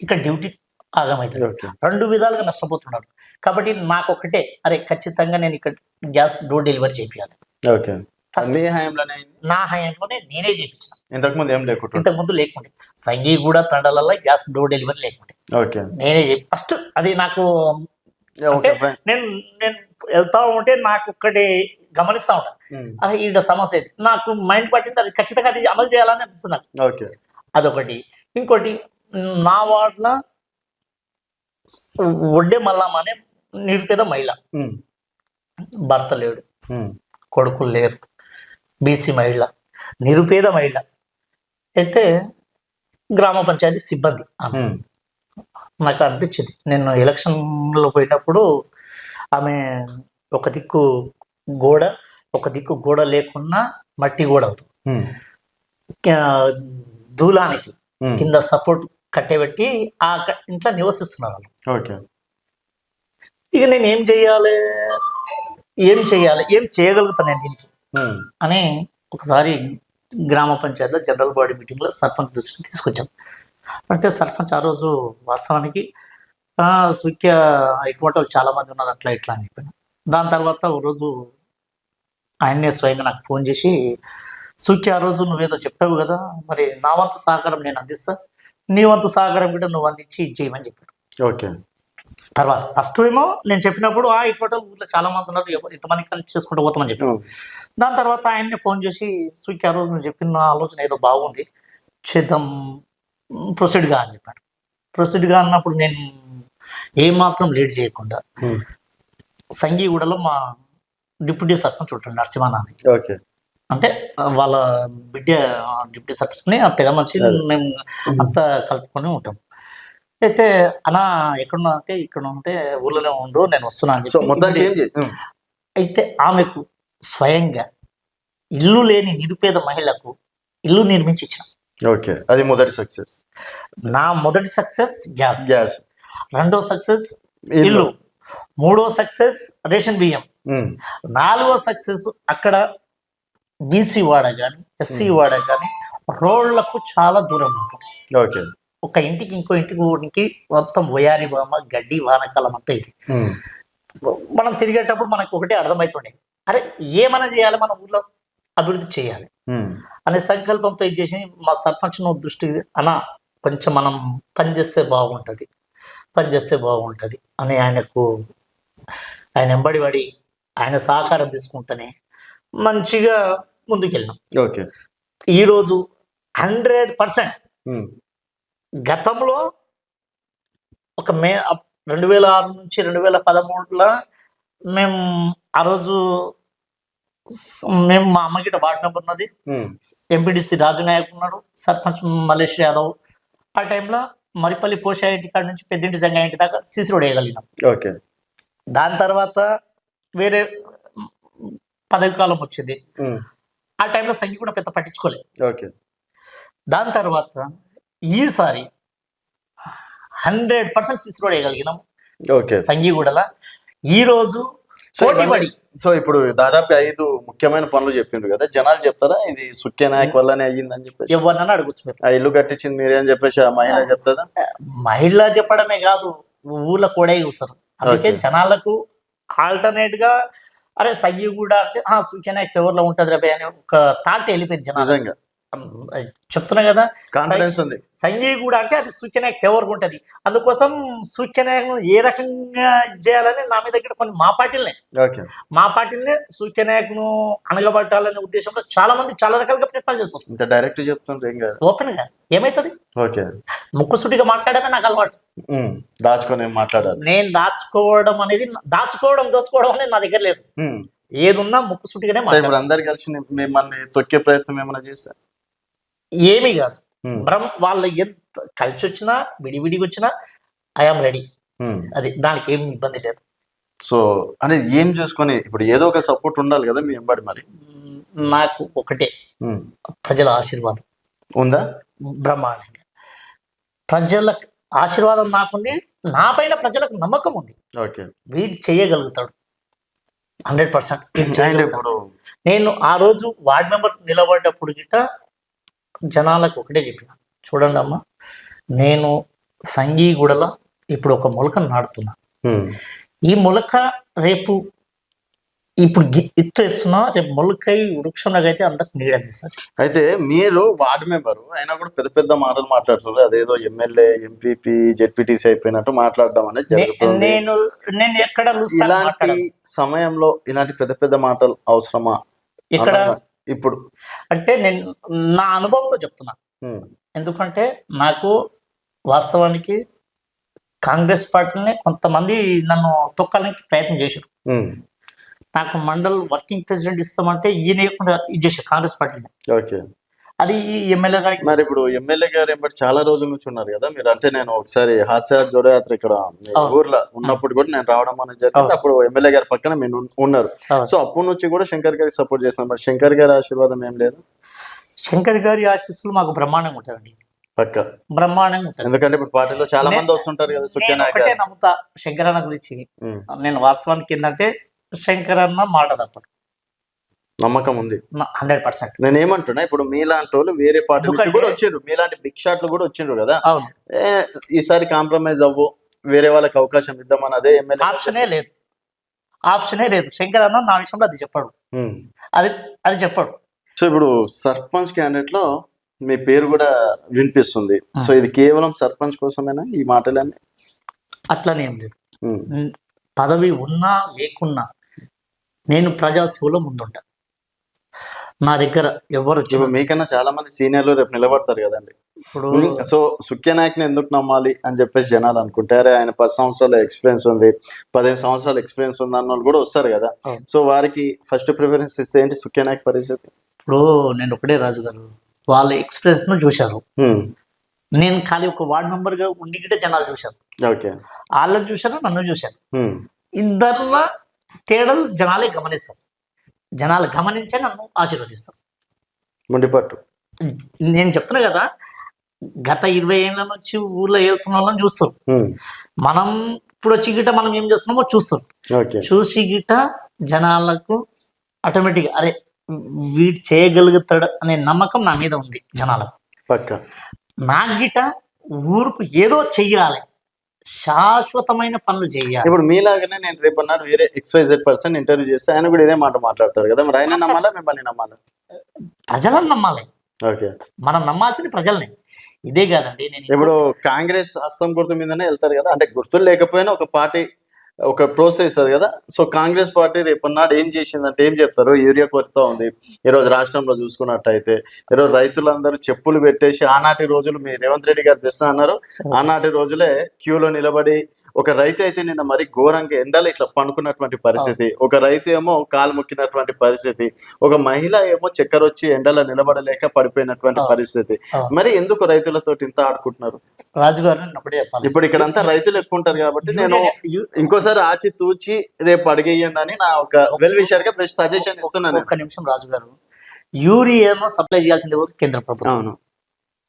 ఇక్కడ డ్యూటీ ఆగమవుతుంది. 2 విధాలుగా నష్టపోతున్నాడు. కాబట్టి నాకు ఒకటే, అరే ఖచ్చితంగా నేను ఇక్కడ గ్యాస్ డోర్ డెలివరీ చేయాలి. నా హయాంలోనే నేనే చేయించిన. ఇంతకుముందు లేకుండే సంఘీగూడ తండలలో గ్యాస్ డోర్ డెలివరీ లేకుండే నేనే ఫస్ట్. అది నాకు నేను వెళ్తా ఉంటే నాకు ఒక్కటి గమనిస్తా ఉంటాను, ఈడ సమస్య నాకు మైండ్ పట్టింది, అది ఖచ్చితంగా అది అమలు చేయాలని అనిపిస్తుంది నాకు. అదొకటి. ఇంకోటి నా వార్డులో ఒడ్డే మల్లమ్మ అనే నిరుపేద మహిళ, భర్త లేడు, కొడుకులు లేరు, బీసీ మహిళ, నిరుపేద మహిళ. అయితే గ్రామ పంచాయతీ సిబ్బంది. నాకు అనిపించింది, నేను ఎలక్షన్లో పోయినప్పుడు ఆమె ఒక దిక్కు గోడ లేకున్నా మట్టి గోడ అవుతుంది, దూలానికి కింద సపోర్ట్ కట్టెబెట్టి ఆ ఇంట్లో నివసిస్తున్నారు వాళ్ళు. ఇక నేను ఏం చేయగలుగుతాను నేను దీనికి అని ఒకసారి గ్రామ పంచాయతీలో జనరల్ బాడీ మీటింగ్లో సర్పంచ్ దృష్టికి తీసుకొచ్చాం. అంటే సర్పంచ్ ఆ రోజు వాస్తవానికి సుఖ్య ఇటువంటి వాళ్ళు చాలా మంది ఉన్నారు అట్లా ఇట్లా అని చెప్పాను. దాని తర్వాత ఒక రోజు ఆయన్నే స్వయంగా నాకు ఫోన్ చేసి, సుఖ్య ఆ రోజు నువ్వేదో చెప్పావు కదా, మరి నా వంతు సహకారం నేను అందిస్తా, నీ వంతు సహకారం కూడా నువ్వు అందించి ఇది చేయమని చెప్పాడు. తర్వాత ఫస్ట్ ఏమో నేను చెప్పినప్పుడు ఇటువంటి ఊర్లో చాలా మంది ఉన్నారు, ఇంతమంది కనెక్ట్ చేసుకుంటూ పోతామని చెప్పాను. దాని తర్వాత ఆయన్ని ఫోన్ చేసి, సుఖ్య ఆ రోజు నువ్వు చెప్పిన ఆలోచన ఏదో బాగుంది, చేద్దాం, ప్రొసీడ్గా అని చెప్పాడు. ప్రొసీడ్గా అన్నప్పుడు నేను ఏమాత్రం లేట్ చేయకుండా సంఘీగూడలో మా డిప్యూటీ సర్పంచ్ ఉంటాడు నరసింహానాని, అంటే వాళ్ళ బిడ్డ డిప్యూటీ సర్పంచ్ని ఆ పెద్ద మనిషి మేము అంతా కలుపుకొని ఉంటాం. అయితే అన్నా ఎక్కడున్నా అంటే ఇక్కడ ఉంటే ఊళ్ళోనే ఉండు, నేను వస్తున్నా అని చెప్పి. అయితే ఆమెకు స్వయంగా ఇల్లు లేని నిరుపేద మహిళకు ఇల్లు నిర్మించి ఇచ్చిన. అది మొదటి సక్సెస్. నా మొదటి సక్సెస్ గ్యాస్, రెండో సక్సెస్ ఇల్లు, మూడో సక్సెస్ రేషన్ బియ్యం, నాలుగో సక్సెస్ అక్కడ బీసీ వాడ కానీ ఎస్సీ వాడ కానీ రోడ్లకు చాలా దూరం ఉంటుంది. ఒక ఇంటికి ఇంకో ఇంటికి మొత్తం వయారి బామ గడ్డి వానకాలం అంతా ఇది. మనం తిరిగేటప్పుడు మనకు ఒకటే అర్థమవుతుండే, అరే ఏమైనా చేయాలి, మన ఊర్లో అభివృద్ధి చేయాలి అనే సంకల్పంతో ఇది చేసి మా సర్పంచ్ దృష్టి అన్నా కొంచెం మనం పనిచేస్తే బాగుంటుంది అని ఆయన ఎంబడి ఆయన సహకారం తీసుకుంటేనే మంచిగా ముందుకెళ్ళినాం. ఈరోజు 100% గతంలో ఒక 2006 నుంచి 2013లో మేము ఆ రోజు మా అమ్మగిట వార్డు మెంబర్ ఉన్నది, ఎంపీటీసీ రాజు నాయక్ ఉన్నాడు, సర్పంచ్ మల్లేష్ యాదవ్. ఆ టైంలో మరిపల్లి పోషా ఇంటి కాడ నుంచి పెద్దింటి జంగా ఇంటి దాకా సీసీ రోడ్ వేయగలిగినాం. ఓకే. దాని తర్వాత వేరే పదవి కాలం వచ్చింది. ఆ టైంలో సంఘి కూడా పెద్ద పట్టించుకోలేదు. ఓకే. దాని తర్వాత ఈసారి 100% సీసీ రోడ్ వేయగలిగినాం ఓకే. సంఘిగూడల. ఈ రోజు పోటీపడి సో ఇప్పుడు దాదాపు 5 ముఖ్యమైన పనులు చెప్పిండ్రు కదా, జనాలు చెప్తారా ఇది సుఖ్య నాయక్ వల్లనే అయ్యిందని చెప్పేసి? ఎవరినన్నా అడగచ్చు మేము. ఆ ఇల్లు కట్టించింది మీరే అని చెప్పేసి ఆ మహిళ చెప్తుందా? మహిళ చెప్పడమే కాదు, ఊళ్ళో కూడా చూస్తారు. అందుకే జనాలకు ఆల్టర్నేట్ గా అరే సంఘిగూడ అంటే సుఖ్య నాయక్ ఫేవర్ లో ఉంటది రే అని ఒక థాట్ వెళ్ళిపోయింది జనాలు. నిజంగా చెప్తున్నా కదా, కాన్ఫిడెన్స్ ఉంది. సంఘిగూడ అంటే అది సూచన ఫేవర్ ఉంటుంది. అందుకోసం సూచన ఏ రకంగా చేయాలని నా మీద దగ్గర కొన్ని మా పార్టీలనే సూచనను అనగబట్టాలనే ఉద్దేశంలో చాలా మంది చాలా రకాలుగా ప్రయత్నాలు చేస్తారు. ఇంత డైరెక్ట్ చెప్తుంటే ఏం కాదు, ఓపెన్ గా ఏమైతుంది. ఓకే. ముక్కుసూటిగా మాట్లాడమే నాకు అలవాటు. దాచుకొని మాట్లాడాలి. నేను దాచుకోవడం దోచుకోవడం అనేది నా దగ్గర లేదు. ఏదున్నా ముక్కుసూటిగానే. ఇప్పుడు అందరు కలిసి మిమ్మల్ని తొక్కే ప్రయత్నం ఏమైనా చేస్తారు? ఏమీ కాదు. వాళ్ళు ఎంత కలిసి వచ్చినా విడివిడిగా వచ్చినా ఐఆమ్ రెడీ. అది దానికి ఏం ఇబ్బంది లేదు. సో అనేది ఏం చూసుకొని ఇప్పుడు ఏదో ఒక సపోర్ట్ ఉండాలి కదా మీ వెంబడి. మరి నాకు ఒకటే, ప్రజల ఆశీర్వాదం ఉందా? బ్రహ్మాండంగా ప్రజల ఆశీర్వాదం నాకుంది. నా పైన ప్రజలకు నమ్మకం ఉంది. ఓకే. వీడు చేయగలుగుతాడు 100%. ఇప్పుడు నేను ఆ రోజు వార్డ్ మెంబర్ నిలబడ్డప్పుడు గిట్ట జనాలకు ఒకటే చెప్పిన, చూడండి అమ్మా, నేను సంఘిగూడలో ఇప్పుడు ఒక మొలకను నాడుతున్నా. ఈ మొలక రేపు ఇప్పుడు ఇస్తున్నా, రేపు మొలకై వృక్షంలాగా అయితే అందరికి నీడందిస్తారు. అయితే మీరు వార్డు మెంబరు అయినా కూడా పెద్ద పెద్ద మాటలు మాట్లాడుతున్నారు. అదేదో ఎమ్మెల్యే, ఎంపీపీ, జెడ్పీటీసీ అయిపోయినట్టు మాట్లాడడం అనేది జరుగుతుంది. నేను ఎక్కడ ఇలాంటి సమయంలో ఇలాంటి పెద్ద పెద్ద మాటలు అవసరమా ఇక్కడ? ఇప్పుడు అంటే నేను నా అనుభవంతో చెప్తున్నా. ఎందుకంటే నాకు వాస్తవానికి కాంగ్రెస్ పార్టీని కొంతమంది నన్ను తొక్కాలని ప్రయత్నం చేశారు. నాకు మండల్ వర్కింగ్ ప్రెసిడెంట్ ఇస్తామంటే ఈయన ఇది చేశారు కాంగ్రెస్ పార్టీని. ఓకే. అది ఎమ్మెల్యే గారికి. మరి ఇప్పుడు ఎమ్మెల్యే గారు ఏంబట్టి చాలా రోజుల నుంచి ఉన్నారు కదా మీరు. అంటే నేను ఒకసారి హాస్య జోడయాత్ర ఇక్కడ ఊర్లో ఉన్నప్పుడు కూడా నేను రావడం అనేది జరిగింది. అప్పుడు ఎమ్మెల్యే గారి పక్కన మీరు ఉన్నారు. సో అప్పటి నుంచి కూడా శంకర్ గారికి సపోర్ట్ చేస్తున్నారు. మరి శంకర్ గారి ఆశీర్వాదం ఏం లేదు? శంకర్ గారి ఆశీస్సులు మాకు బ్రహ్మాండంగా ఉంటారండి. పక్క బ్రహ్మాండంగా ఉంటారు. ఎందుకంటే ఇప్పుడు పార్టీలో చాలా మంది వస్తుంటారు కదా. సుఖ్య నాయక్ ఒకటే నమ్ముతా శంకర్ అన్న గురించి. నేను వాస్తవానికి ఏంటంటే శంకర్ అన్న మాట తప్పడు, నమ్మకం ఉంది 100%. నేను ఏమంటున్నా, ఇప్పుడు మీలాంటి వాళ్ళు వేరే పార్టీ నుంచి కూడా వచ్చిండ్రు, మీలాంటి బిగ్ షాట్లు కూడా వచ్చిండ్రు కదా. ఈసారి కాంప్రమైజ్ అవ్వు, వేరే వాళ్ళకి అవకాశం ఇద్దామని అదే ఎమ్మెల్యే ఆప్షనే లేదు. శంకర్ అన్న నా విషయంలో అది చెప్పాడు. అది చెప్పాడు. సో ఇప్పుడు సర్పంచ్ క్యాండిడేట్ లో మీ పేరు కూడా వినిపిస్తుంది. సో ఇది కేవలం సర్పంచ్ కోసమేనా ఈ మాటలన్నీ? అట్లనే ఏం లేదు. పదవి ఉన్నా లేకున్నా నేను ప్రజాసేవలో ముందుంటా. నా దగ్గర ఎవరు మీకన్నా చాలా మంది సీనియర్లు రేపు నిలబడతారు కదండి. ఇప్పుడు సో సుఖ్య నాయక్ని ఎందుకు నమ్మాలి అని చెప్పేసి జనాలు అనుకుంటారే. ఆయన 10 సంవత్సరాల ఎక్స్పీరియన్స్ ఉంది, 15 సంవత్సరాల ఎక్స్పీరియన్స్ ఉంది అన్న వాళ్ళు కూడా వస్తారు కదా. సో వారికి ఫస్ట్ ప్రిఫరెన్స్ ఇస్తే ఏంటి సుఖ్య నాయక్ పరిస్థితి? ఇప్పుడు నేను ఒకటే రాజు గారు, వాళ్ళ ఎక్స్పీరియన్స్ ను చూశారు. నేను ఖాళీ ఒక వార్డ్ మెంబర్ గా ఉండి గిట్టే జనాలు చూశారు. వాళ్ళని చూశారు, నన్ను చూశారు. ఇద్దరులో తేడాలు జనాలే గమనిస్తారు. జనాలు గమనించే నన్ను ఆశీర్వదిస్తారు. ముండిపట్టు. నేను చెప్తున్నా కదా, గత 20 ఏళ్ళ నుంచి ఊర్లో వెళ్తున్న వాళ్ళని చూస్తారు. మనం ఇప్పుడు వచ్చి గిట్ట మనం ఏం చేస్తున్నామో చూస్తారు. చూసి గిట్ట జనాలకు ఆటోమేటిక్ అరే వీడు చేయగలుగుతాడు అనే నమ్మకం నా మీద ఉంది జనాలకు. నాకు గిట్ట ఊరుకు ఏదో చెయ్యాలి, శాశ్వతమైన పనులు చేయాలి. ఇప్పుడు మీలాగానే నేను రేపు అన్నాడు వేరే XYZ పర్సన్ ఇంటర్వ్యూ చేస్తే ఆయన కూడా ఇదే మాట మాట్లాడతాడు కదా. మరి ఆయన నమ్మాలా, మిమ్మల్ని నమ్మాలా? ప్రజలను నమ్మాలి. ఓకే. మనం నమ్మాల్సింది ప్రజల్ని. ఇదే కాదండి, నేను ఇప్పుడు కాంగ్రెస్ హస్తం గుర్తు మీదనే వెళ్తారు కదా. అంటే గుర్తులు లేకపోయినా ఒక పార్టీ ఒక ప్రోత్సహిస్తుంది కదా. సో కాంగ్రెస్ పార్టీ రేపన్నాడు ఏం చేసిందంటే ఏం చెప్తారు? యూరియా కొరత ఉంది ఈరోజు రాష్ట్రంలో చూసుకున్నట్టయితే. ఈరోజు రైతులందరూ చెప్పులు పెట్టేసి ఆనాటి రోజులు మీ రేవంత్ రెడ్డి గారు తెస్తా అన్నారు. ఆనాటి రోజులే క్యూలో నిలబడి ఒక రైతు అయితే నిన్న మరి ఘోరంగా ఎండలు ఇట్లా పనుకున్నటువంటి పరిస్థితి, ఒక రైతు ఏమో కాలు ముక్కినటువంటి పరిస్థితి, ఒక మహిళ ఏమో చక్కెర వచ్చి ఎండలో నిలబడలేక పడిపోయినటువంటి పరిస్థితి. మరి ఎందుకు రైతులతో ఇంత ఆడుకుంటున్నారు? రాజుగారు అప్పుడే చెప్పాలి. ఇప్పుడు ఇక్కడ అంతా రైతులు ఎక్కువ ఉంటారు కాబట్టి నేను ఇంకోసారి ఆచి తూచి రేపు అడిగేయండి అని నా ఒక వెల్ విషర్ గా సజెషన్ ఇస్తున్నాను. ఒక్క నిమిషం రాజుగారు, యూరియాను సప్లై చేయాల్సింది కేంద్ర ప్రభుత్వం. అవును,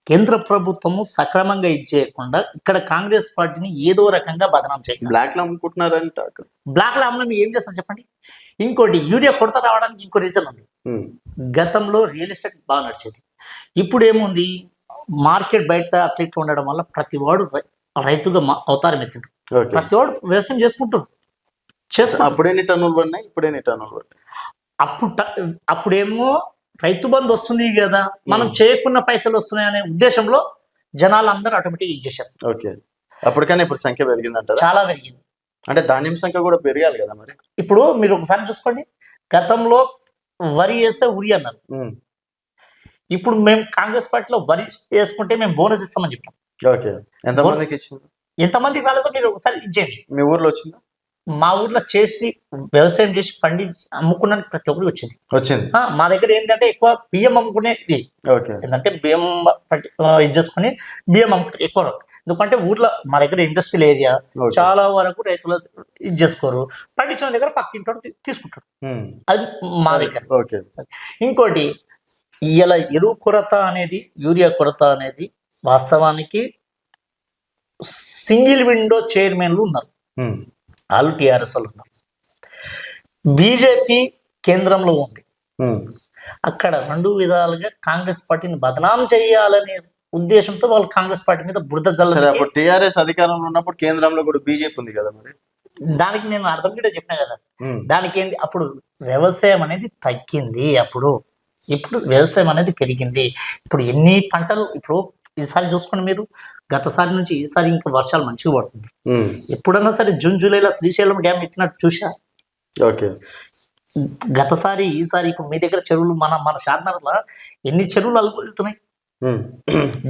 కేంద్ర ప్రభుత్వము సక్రమంగా ఇచ్చేయకుండా ఇక్కడ కాంగ్రెస్ పార్టీని ఏదో రకంగా బదనాం చేయాలి. బ్లాక్ లో అమ్ముకుంటున్నారంట. బ్లాక్ లో అమ్మడం ఏం చేస్తారు చెప్పండి. ఇంకోటి, యూరియా కొరత రావడానికి ఇంకో రీజన్ ఉంది. గతంలో రియల్ ఎస్టేట్ బాగా నడిచేది, ఇప్పుడు ఏముంది, మార్కెట్ బయట అట్లా ఉండడం వల్ల ప్రతి వాడు రైతుగా అవతారం ఎత్తిండు. ప్రతి వాడు వ్యవసాయం చేసుకుంటారు. అప్పుడేని టన్నులు పడినాయి, ఇప్పుడేని టన్నులు పడినాయి. అప్పుడేమో రైతు బంధు వస్తుంది కదా, మనం చేయకున్న పైసలు వస్తున్నాయి అనే ఉద్దేశంలో జనాలు అందరూ ఆటోమేటిక్ ఇచ్చేసారు. ఓకే, అప్పటికన్నా ఇప్పుడు సంఖ్య పెరిగిందంటారా? చాలా పెరిగింది. అంటే ధాన్యం సంఖ్య కూడా పెరగాలి కదా మరి. ఇప్పుడు మీరు ఒకసారి చూసుకోండి, గతంలో వరి వేస్తే ఉరి అన్నారు. ఇప్పుడు మేము కాంగ్రెస్ పార్టీలో వరి వేసుకుంటే మేము బోనస్ ఇస్తామని చెప్పాం. ఓకే, ఎంతమందికి ఇచ్చింది? ఎంతమందికి రాలేదో మీరు ఒకసారి ఇచ్చేయండి. మీ ఊర్లో వచ్చిందా? మా ఊర్లో చేసి వ్యవసాయం చేసి పండించి అమ్ముకున్నానికి ప్రతి ఒక్కరికి వచ్చింది. మా దగ్గర ఏంటంటే ఎక్కువ బియ్యం అమ్ముకునేది. ఏంటంటే బియ్యం ఇది చేసుకుని బియ్యం అమ్ముకుంటారు ఎక్కువ. ఎందుకంటే ఊర్లో మా దగ్గర ఇండస్ట్రియల్ ఏరియా, చాలా వరకు రైతులు ఇది చేసుకోరు. పండించిన దగ్గర పక్కింటి తీసుకుంటారు. అది మా దగ్గర. ఇంకోటి, ఇలా ఎరువు కొరత అనేది, యూరియా కొరత అనేది వాస్తవానికి సింగిల్ విండో చైర్మన్లు ఉన్నారు, వాళ్ళు టీఆర్ఎస్ వాళ్ళు ఉన్నారు. బీజేపీ కేంద్రంలో ఉంది. అక్కడ రెండు విధాలుగా కాంగ్రెస్ పార్టీని బదనాం చేయాలనే ఉద్దేశంతో వాళ్ళు కాంగ్రెస్ పార్టీ మీద బురద జల్లారు. టీఆర్ఎస్ అధికారంలో ఉన్నప్పుడు కేంద్రంలో కూడా బీజేపీ ఉంది కదా మరి. దానికి నేను అర్థం కూడా చెప్పినా కదా, దానికి ఏంటి, అప్పుడు వ్యవసాయం అనేది తగ్గింది, ఇప్పుడు వ్యవసాయం అనేది పెరిగింది. ఇప్పుడు ఎన్ని పంటలు, ఇప్పుడు ఈసారి చూసుకోండి మీరు, గతసారి నుంచి ఈసారి ఇంకా వర్షాలు మంచిగా పడుతుంది. ఎప్పుడన్నా సరే జూన్ జూలైలో శ్రీశైలం డ్యామ్ ఎత్తినట్టు చూసా. గతసారి ఈసారి ఇప్పుడు మీ దగ్గర చెరువులు, మన షాద్నగర్లో ఎన్ని చెరువులు అలుగుతున్నాయి.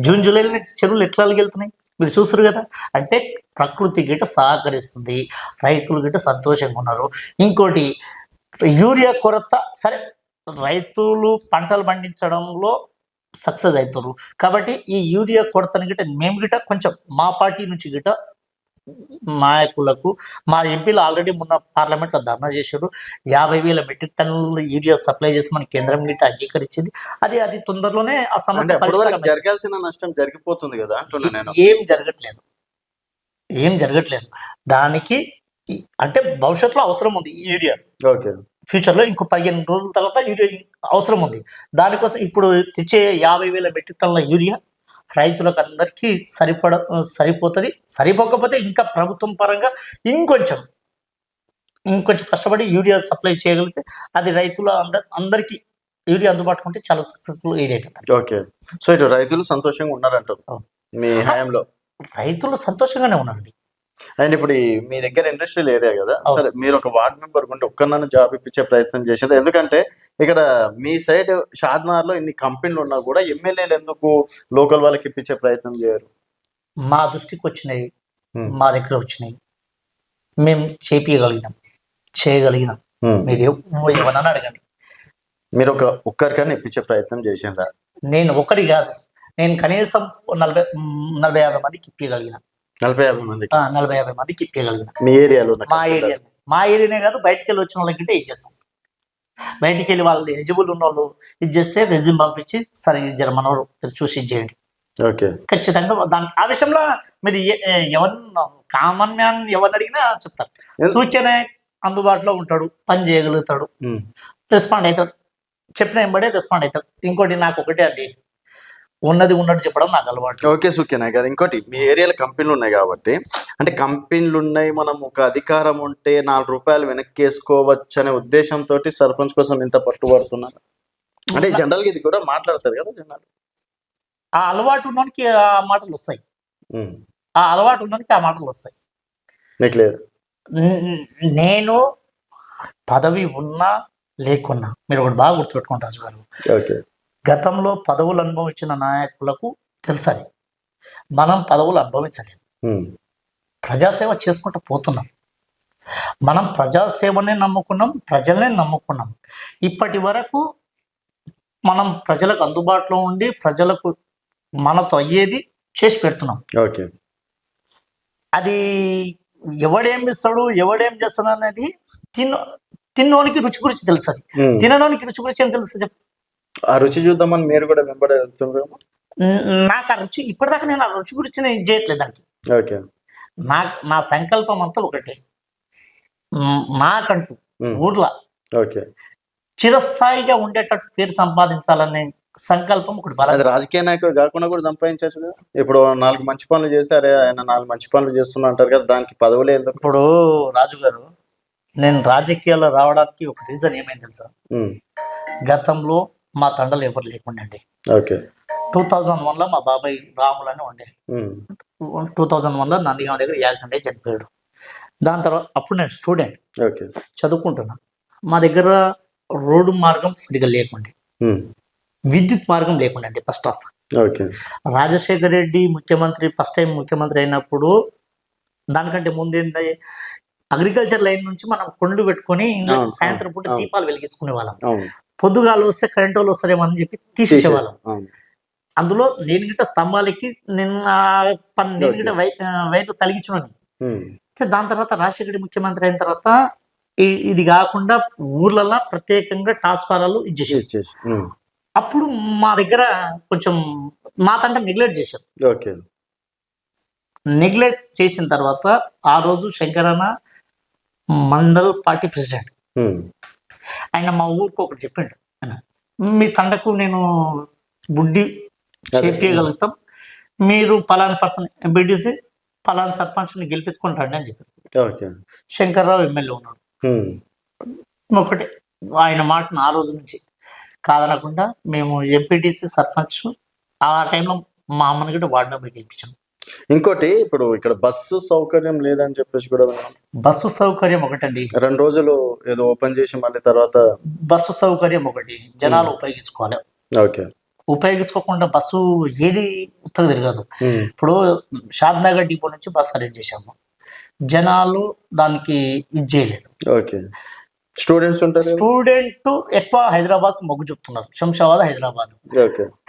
జూన్ జూలైలో చెరువులు ఎట్లా అలిగెళ్తున్నాయి మీరు చూస్తారు కదా. అంటే ప్రకృతి గిట్ట సహకరిస్తుంది, రైతులు గిట్ట సంతోషంగా ఉన్నారు. ఇంకోటి, యూరియా కొరత, సరే రైతులు పంటలు పండించడంలో సక్సెస్ అవుతారు కాబట్టి ఈ యూరియా కొరతని గిట్ట మేము గిట్ట కొంచెం మా పార్టీ నుంచి గిట్ట నాయకులకు, మా ఎంపీలు ఆల్రెడీ మొన్న పార్లమెంట్లో ధర్నా చేశారు. 50,000 మెట్రిక్ టన్నులు యూరియా సప్లై చేసి మన కేంద్రం గిట్ట అంగీకరించింది. అది తొందరలోనే ఆ సమస్య జరగాల్సిన నష్టం జరిగిపోతుంది కదా. ఏం జరగట్లేదు దానికి. అంటే భవిష్యత్తులో అవసరం ఉంది ఈ యూరియా. ఫ్యూచర్లో ఇంకో 15 రోజుల తర్వాత యూరియా అవసరం ఉంది. దానికోసం ఇప్పుడు తెచ్చే 50,000 మెట్రిక్ టన్నుల యూరియా రైతులకు అందరికీ సరిపోతుంది. సరిపోకపోతే ఇంకా ప్రభుత్వం పరంగా ఇంకొంచెం కష్టపడి యూరియా సప్లై చేయగలిగితే అది రైతుల అందరికీ యూరియా అందుబాటులో ఉంటే చాలా సక్సెస్ఫుల్ ఏరియా. ఓకే, సో ఇటు రైతులు సంతోషంగా ఉన్నారంటారు మీ హయాంలో? రైతులు సంతోషంగానే ఉన్నారండి. అండ్ ఇప్పుడు మీ దగ్గర ఇండస్ట్రియల్ ఏరియా కదా, సరే మీరు ఒక వార్డ్ మెంబర్ ఉంటే ఒక్కరినైనా జాబ్ ఇప్పించే ప్రయత్నం చేశారు. ఎందుకంటే ఇక్కడ మీ సైడ్ షాద్నగర్ లో ఇన్ని కంపెనీలు ఉన్నా కూడా ఎమ్మెల్యేలు ఎందుకు లోకల్ వాళ్ళకి ఇప్పించే ప్రయత్నం చేయరు? మా దృష్టికి వచ్చినాయి, మా దగ్గర వచ్చినాయి, మేము చేయగలిగినాం. మీరు ఏమన్నా అడగండి. మీరు ఒక్కరికైనా ఇప్పించే ప్రయత్నం చేసిందా? నేను ఒకరి కాదు, నేను కనీసం 40-50 మందికి ఇప్పగలిగిన. 40-50 మందికి ఇప్పగలిగిన మీ ఏరియాలో? మా ఏరియానే కాదు, బయటికి వెళ్ళి వచ్చిన వాళ్ళకి ఇది చేస్తాం. బయటికి వెళ్ళి వాళ్ళు ఎలిజిబుల్ ఉన్న వాళ్ళు ఇది చేస్తే రెజ్యూమ్ పంపించి, సరే ఇది మనోడు చూసి ఇచ్చేయండి. ఖచ్చితంగా దానికి ఆ విషయంలో మీరు కామన్ మ్యాన్ ఎవరిని అడిగినా చెప్తారు. సూచనే అందుబాటులో ఉంటాడు, పని చేయగలుగుతాడు, రెస్పాండ్ అవుతాడు, చెప్పిన వెంబడే రెస్పాండ్ అవుతాడు. ఇంకోటి నాకు ఒకటే అండి, ఉన్నది ఉన్నట్టు చెప్పడం నాకు అలవాటు. ఓకే సుఖేనా గారు, ఇంకోటి మీ ఏరియాలో కంపెనీలు ఉన్నాయి కాబట్టి, అంటే కంపెనీలు ఉన్నాయి, మనం ఒక అధికారం ఉంటే 4 రూపాయలు వెనక్కి వేసుకోవచ్చు అనే ఉద్దేశంతో సర్పంచ్ కోసం ఇంత పట్టుబడుతున్నారు. అంటే జనరల్గా ఇది కూడా మాట్లాడతారు కదా జనాలు. ఆ అలవాటు ఉన్నోనికి ఆ మాటలు వస్తాయి, నీకు లేదు. నేను పదవి ఉన్నా లేకున్నా మీరు ఒకటి బాగా గుర్తుపెట్టుకోండి రాజు గారు. ఓకే, గతంలో పదవులు అనుభవించిన నాయకులకు తెలుసని, మనం పదవులు అనుభవించలేదు. ప్రజాసేవ చేసుకుంటూ పోతున్నాం. మనం ప్రజాసేవనే నమ్ముకున్నాం, ప్రజలనే నమ్ముకున్నాం. ఇప్పటి వరకు మనం ప్రజలకు అందుబాటులో ఉండి ప్రజలకు మనతో అయ్యేది చేసి పెడుతున్నాం. ఓకే. అది ఎవడేం ఇస్తాడు, ఎవడేం చేస్తాడు అనేది తిన్నోనికి రుచి గురించి తెలుస్తుంది, తినడానికి రుచి గురించి ఏం తెలుస్తుంది చెప్పు. ఆ రుచి చూద్దామని మీరు కూడా వెంబడి వెళ్తున్నారేమో. నాకు ఆ రుచి ఇప్పటిదాకా నేను ఆ రుచి గురించి నేను ఇది చేయట్లేదు దానికి. ఓకే. నా సంకల్పం అంతా ఒకటే, నాకంటూ ఊర్లో ఓకే. చిరస్థాయిగా ఉండేటట్టు పేరు సంపాదించాలనే సంకల్పం ఒకటి బలం. అది రాజకీయ నాయకుడు కాకుండా కూడా సంపాదించవచ్చు కదా. ఇప్పుడు 4 మంచి పనులు చేశారే, ఆయన 4 మంచి పనులు చేస్తున్నా అంటారు కదా, దానికి పదవులే ఎందుకు? ఇప్పుడు రాజు గారు, నేను రాజకీయాల్లో రావడానికి ఒక రీజన్ ఏమైంది తెలుసా? గతంలో మా తండలు ఎవరు లేకుండండి. ఓకే. 2001లో మా బాబాయ్ రాములని ఉండే. 2001లో నందిగామ దగ్గర యాక్సిడెంట్ అయి చనిపోయాడు. దాని తర్వాత అప్పుడు నేను స్టూడెంట్, ఓకే, చదువుకుంటున్నా. మా దగ్గర రోడ్డు మార్గం సరిగా లేకుండే, విద్యుత్ మార్గం లేకుండండి first of. Okay. Rajasekhara Reddy ముఖ్యమంత్రి ఫస్ట్ టైం ముఖ్యమంత్రి అయినప్పుడు దానికంటే ముందేంది, అగ్రికల్చర్ లైన్ నుంచి మనం కొండలు పెట్టుకొని సాయంత్రం పూట దీపాలు వెలిగించుకునే వాళ్ళం. పొద్దుగాలు వస్తే కరెంట్ వాళ్ళు వస్తారేమో అని చెప్పి తీసేసేవాళ్ళం. అందులో నేను గిట్ట స్తంభాలకి నేను గిట్ట వైర్లు తలిగించున్నాను. దాని తర్వాత రాజశేఖర రెడ్డి ముఖ్యమంత్రి అయిన తర్వాత ఇది కాకుండా ఊర్లలో ప్రత్యేకంగా ట్రాన్స్ఫారాలు ఇచ్చేసి అప్పుడు మా దగ్గర కొంచెం మా తంట నెగ్లెక్ట్ చేశారు. ఓకే. నెగ్లెక్ట్ చేసిన తర్వాత ఆ రోజు శంకరన్న మండల్ పార్టీ ప్రెసిడెంట్, ఆయన మా ఊరికి ఒకటి చెప్పిండు, మీ తండకు నేను బుడ్డి చేపించగలుగుతాం, మీరు పలానా పర్సన్ ఎంపీటీసీ పలానా సర్పంచ్ని గెలిపించుకుంటాండి అని చెప్పారు. శంకర్రావు ఎమ్మెల్యే ఉన్నాడు. ఒకటే ఆయన మాటను ఆ రోజు నుంచి కాదనకుండా మేము ఎంపీటీసీ సర్పంచ్ ఆ టైంలో మా అమ్మని కూడా వార్డు మెంబర్ గెలిపించాం. ఇంకోటి, ఇప్పుడు ఇక్కడ బస్సు సౌకర్యం లేదని చెప్పేసి కూడా బస్సు సౌకర్యం ఒకటండి, 2 రోజులు ఏదో ఓపెన్ చేసి మళ్ళీ తర్వాత బస్సు సౌకర్యం ఒకటి జనాలు ఉపయోగించుకోవాలి. ఓకే. ఉపయోగించుకోకుండా బస్సు ఏది ఉత్తగా తిరగదు. ఇప్పుడు షాద్నగర్ డిపో నుంచి బస్సు అరేంజ్ చేశాము, జనాలు దానికి ఇది చేయలేదు. ఓకే. స్టూడెంట్స్ ఉంటారు, స్టూడెంట్ ఎక్కువ హైదరాబాద్ మొగ్గు చూపుతున్నారు. శంషాబాద్ హైదరాబాద్,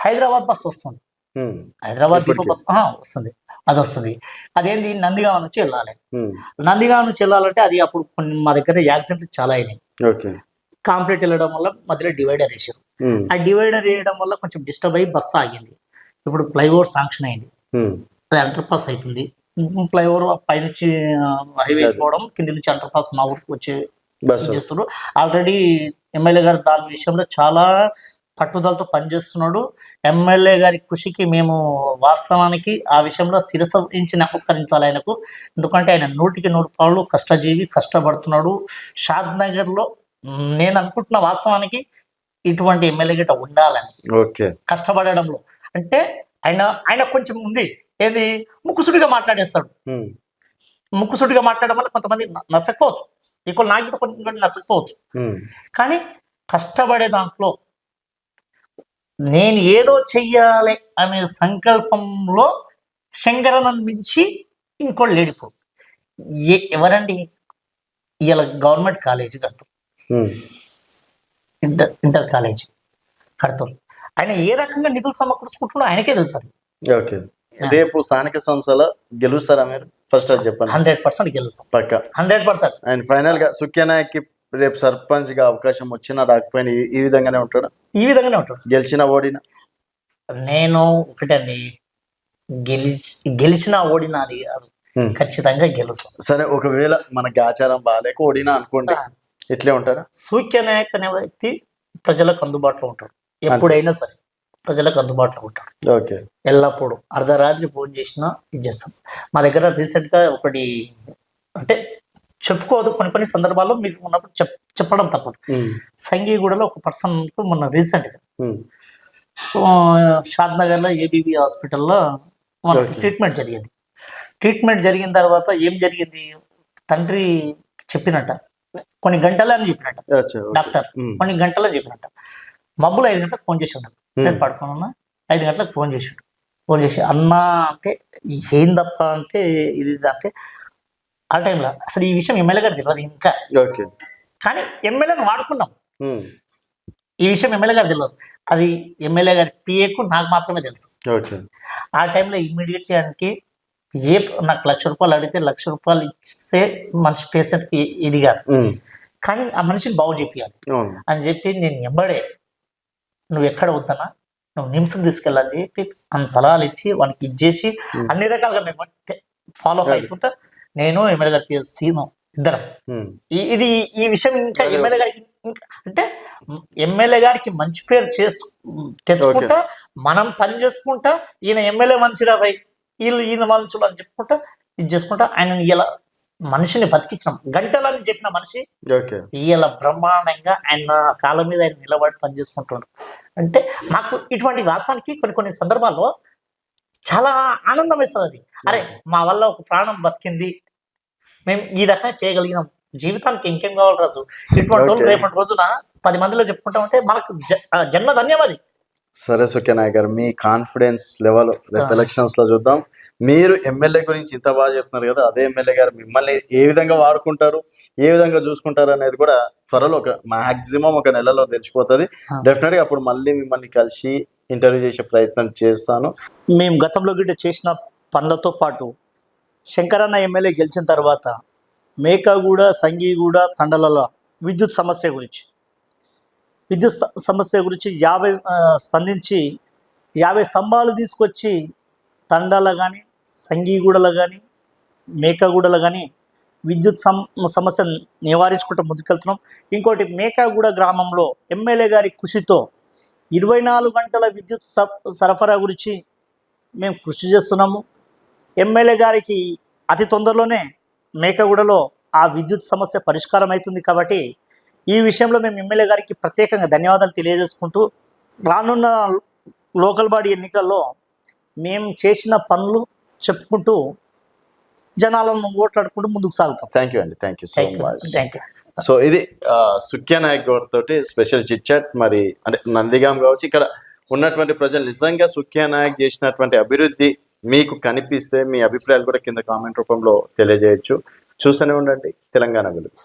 హైదరాబాద్ బస్సు వస్తుంది, హైదరాబాద్ డిపో బస్ వస్తుంది, అది వస్తుంది. అదేంది నందిగామ నుంచి వెళ్ళాలి. నందిగామ నుంచి వెళ్ళాలంటే అది అప్పుడు కొన్ని మా దగ్గర యాక్సిడెంట్ చాలా అయినాయి. కాంప్లీట్ వెళ్ళడం వల్ల మధ్యలో డివైడర్ వేసారు. ఆ డివైడర్ వేయడం వల్ల కొంచెం డిస్టర్బ్ అయ్యి బస్సు ఆగింది. ఇప్పుడు ఫ్లైఓవర్ శాంక్షన్ అయింది, అది అండర్ పాస్ అవుతుంది. ఫ్లైఓవర్ పైనుంచి హైవే పోవడం, కింది నుంచి అండర్ పాస్ మా ఊరికి వచ్చి చేస్తున్నారు. ఆల్రెడీ ఎమ్మెల్యే గారు దాని విషయంలో చాలా పట్టుదలతో పనిచేస్తున్నాడు. ఎమ్మెల్యే గారి కృషికి మేము వాస్తవానికి ఆ విషయంలో శిరసించి నమస్కరించాలి ఆయనకు. ఎందుకంటే ఆయన 100% కష్టజీవి, కష్టపడుతున్నాడు. షాద్ నగర్ లో నేను అనుకుంటున్న వాస్తవానికి ఇటువంటి ఎమ్మెల్యే గిట్ట ఉండాలని, కష్టపడడంలో. అంటే ఆయన కొంచెం ఉంది ఏది, ముక్కుసుడిగా మాట్లాడేస్తాడు. ముక్కుసుడిగా మాట్లాడడం వల్ల కొంతమంది నచ్చకపోవచ్చు, ఇక్కడ నాకు కొంచెం నచ్చకపోవచ్చు. కానీ కష్టపడే దాంట్లో నేను ఏదో చెయ్యాలి అనే సంకల్పంలో శంకరన్నను మించి ఇంకోటి లేడిపో ఎవరండి. ఇలా గవర్నమెంట్ కాలేజీ కడతారు, ఇంటర్ కాలేజీ కడతారు. ఆయన ఏ రకంగా నిధులు సమకూర్చుకుంటున్నాడో ఆయనకే తెలుసు. ఓకే. రేపు స్థానిక సంస్థల గెలుస్తారా మీరు? ఫస్ట్ అది చెప్పండి. 100% గెలుస్తాం, పక్కా 100%. అండ్ ఫైనల్ గా సుఖ్యానాయక్కి రేపు సర్పంచ్ గా అవకాశం వచ్చినా రాకపోయినా ఈ విధంగానే ఉంటాడా? ఈ విధంగానే ఉంటాడు, గెలిచినా ఓడినా. నేను ఒకటండి, గెలిచినా ఓడినా అది కాదు, ఖచ్చితంగా గెలుస్తాం. సరే, ఒకవేళ మనకి ఆచారం బాగాలేక ఓడినా అనుకోండి, ఎట్లే ఉంటారా? సూఖ్యనాయక్ అనే వ్యక్తి ప్రజలకు అందుబాటులో ఉంటాడు, ఎప్పుడైనా సరే ప్రజలకు అందుబాటులో ఉంటాడు. ఓకే. ఎల్లప్పుడు అర్ధరాత్రి ఫోన్ చేసినా ఇది చేస్తాం. మా దగ్గర రీసెంట్ గా ఒకటి, అంటే చెప్పుకోదు, కొన్ని సందర్భాల్లో మీకు ఉన్నప్పుడు చెప్పడం తప్పదు. సంగీగూడలో ఒక పర్సన్ మొన్న రీసెంట్ గా షాద్ నగర్ లో ఏబీబీ హాస్పిటల్లో ట్రీట్మెంట్ జరిగింది. ట్రీట్మెంట్ జరిగిన తర్వాత ఏం జరిగింది, తండ్రి చెప్పినట్ట కొన్ని గంటలని చెప్పినట్ట, డాక్టర్ కొన్ని గంటలని చెప్పినట్ట. మబ్బులు 5 గంటలకు ఫోన్ చేసి ఉన్నాడు, నేను పడుకున్నా, 5 గంటలకు ఫోన్ చేసాడు. ఫోన్ చేసి అన్నా అంటే ఏందప్ప అంటే ఇది అంటే ఆ టైంలో అసలు ఈ విషయం ఎమ్మెల్యే గారు తెలియదు ఇంకా, ఓకే. కానీ ఎమ్మెల్యేని వాడుకున్నాం. ఈ విషయం ఎమ్మెల్యే గారు తెలియదు, అది ఎమ్మెల్యే గారి పిఏకు నాకు మాత్రమే తెలుసు. ఓకే. ఆ టైంలో ఇమ్మీడియట్ చేయడానికి నాకు ₹1,00,000 అడిగితే ₹1,00,000 ఇస్తే మనిషి పేషెంట్కి ఇది కాదు, కానీ ఆ మనిషిని బాగు చేయాలి అని చెప్పి నేను ఎంబడే నువ్వు ఎక్కడ వద్దనా నువ్వు నిమ్స్కి తీసుకెళ్ళని చెప్పి అన్ని సలహాలు ఇచ్చి వానికి ఇచ్చేసి అన్ని రకాలుగా మేము ఫాలో అప్ అవుతుంటా. నేను ఎమ్మెల్యే గారికి సీను ఇద్దరం ఇది ఈ విషయం ఇంకా ఎమ్మెల్యే గారికి అంటే ఎమ్మెల్యే గారికి మంచి పేరు తెచ్చుకుంటా, మనం పని చేసుకుంటా, ఈయన ఎమ్మెల్యే మనిషిరా భయ్ ఈయన మనుషులు అని చెప్పుకుంటా ఇది చేసుకుంటా ఆయన ఇలా మనిషిని బతికించాం. గంటలని చెప్పిన మనిషి ఇలా బ్రహ్మాండంగా ఆయన కాళ్ళ మీద ఆయన నిలబడి పని చేసుకుంటున్నారు. అంటే మాకు ఇటువంటి వాసానికి కొన్ని సందర్భాల్లో చాలా ఆనందం వేస్తుంది. అది అరే మా వల్ల ఒక ప్రాణం బతికింది, మేము ఈ రకంగా చేయగలిగినాం, జీవితానికి ఇంకేం కావాలి రాజు. ఇటువంటి రోజు రేపటి రోజున 10 మందిలో చెప్పుకుంటామంటే మనకు జన్మ ధన్యం అది. సరే సుఖ్యానాయక్ గారు, మీ కాన్ఫిడెన్స్ లెవెల్ రేపు ఎలక్షన్స్ లో చూద్దాం. మీరు ఎమ్మెల్యే గురించి ఇంత బాగా చెప్తున్నారు కదా, అదే ఎమ్మెల్యే గారు మిమ్మల్ని ఏ విధంగా వాడుకుంటారు, ఏ విధంగా చూసుకుంటారు అనేది కూడా త్వరలో మాక్సిమం 1 నెలలో తెలిసిపోతుంది. డెఫినెట్ గా అప్పుడు మళ్ళీ మిమ్మల్ని కలిసి ఇంటర్వ్యూ చేసే ప్రయత్నం చేస్తాను. మేము గతంలో గిట్ట చేసిన పనులతో పాటు శంకరన్న ఎమ్మెల్యే గెలిచిన తర్వాత మేకగూడ, సంగీగూడ తండల విద్యుత్ సమస్య గురించి 50 స్తంభాలు తీసుకొచ్చి తండాల కానీ, సంగీగూడలో కానీ, మేకగూడలో కానీ విద్యుత్ సమస్య నివారించుకుంటూ ముందుకెళ్తున్నాం. ఇంకోటి మేకగూడ గ్రామంలో ఎమ్మెల్యే గారి కృషితో 24 గంటల విద్యుత్ సరఫరా గురించి మేము కృషి చేస్తున్నాము. ఎమ్మెల్యే గారికి అతి తొందరలోనే మేకగూడలో ఆ విద్యుత్ సమస్య పరిష్కారం అవుతుంది. కాబట్టి ఈ విషయంలో మేము ఎమ్మెల్యే గారికి ప్రత్యేకంగా ధన్యవాదాలు తెలియజేసుకుంటూ రానున్న లోకల్ బాడీ ఎన్నికల్లో మేము చేసిన పనులు చెప్పుకుంటూ జనాలను ఓట్లాడుకుంటూ ముందుకు సాగుతాం. థ్యాంక్ యూ అండి, thank you so much. Thank you. So ఇది సుఖ్యానాయక్ గారి తోటి స్పెషల్ చిట్ చాట్. మరి అంటే నందిగాం కావచ్చు, ఇక్కడ ఉన్నటువంటి ప్రజలు నిజంగా సుఖ్యానాయక్ చేసినటువంటి అభివృద్ధి మీకు కనిపిస్తే మీ అభిప్రాయాలు కూడా కింద కామెంట్ రూపంలో తెలియజేయచ్చు. చూస్తూనే ఉండండి తెలంగాణ వెలుగు.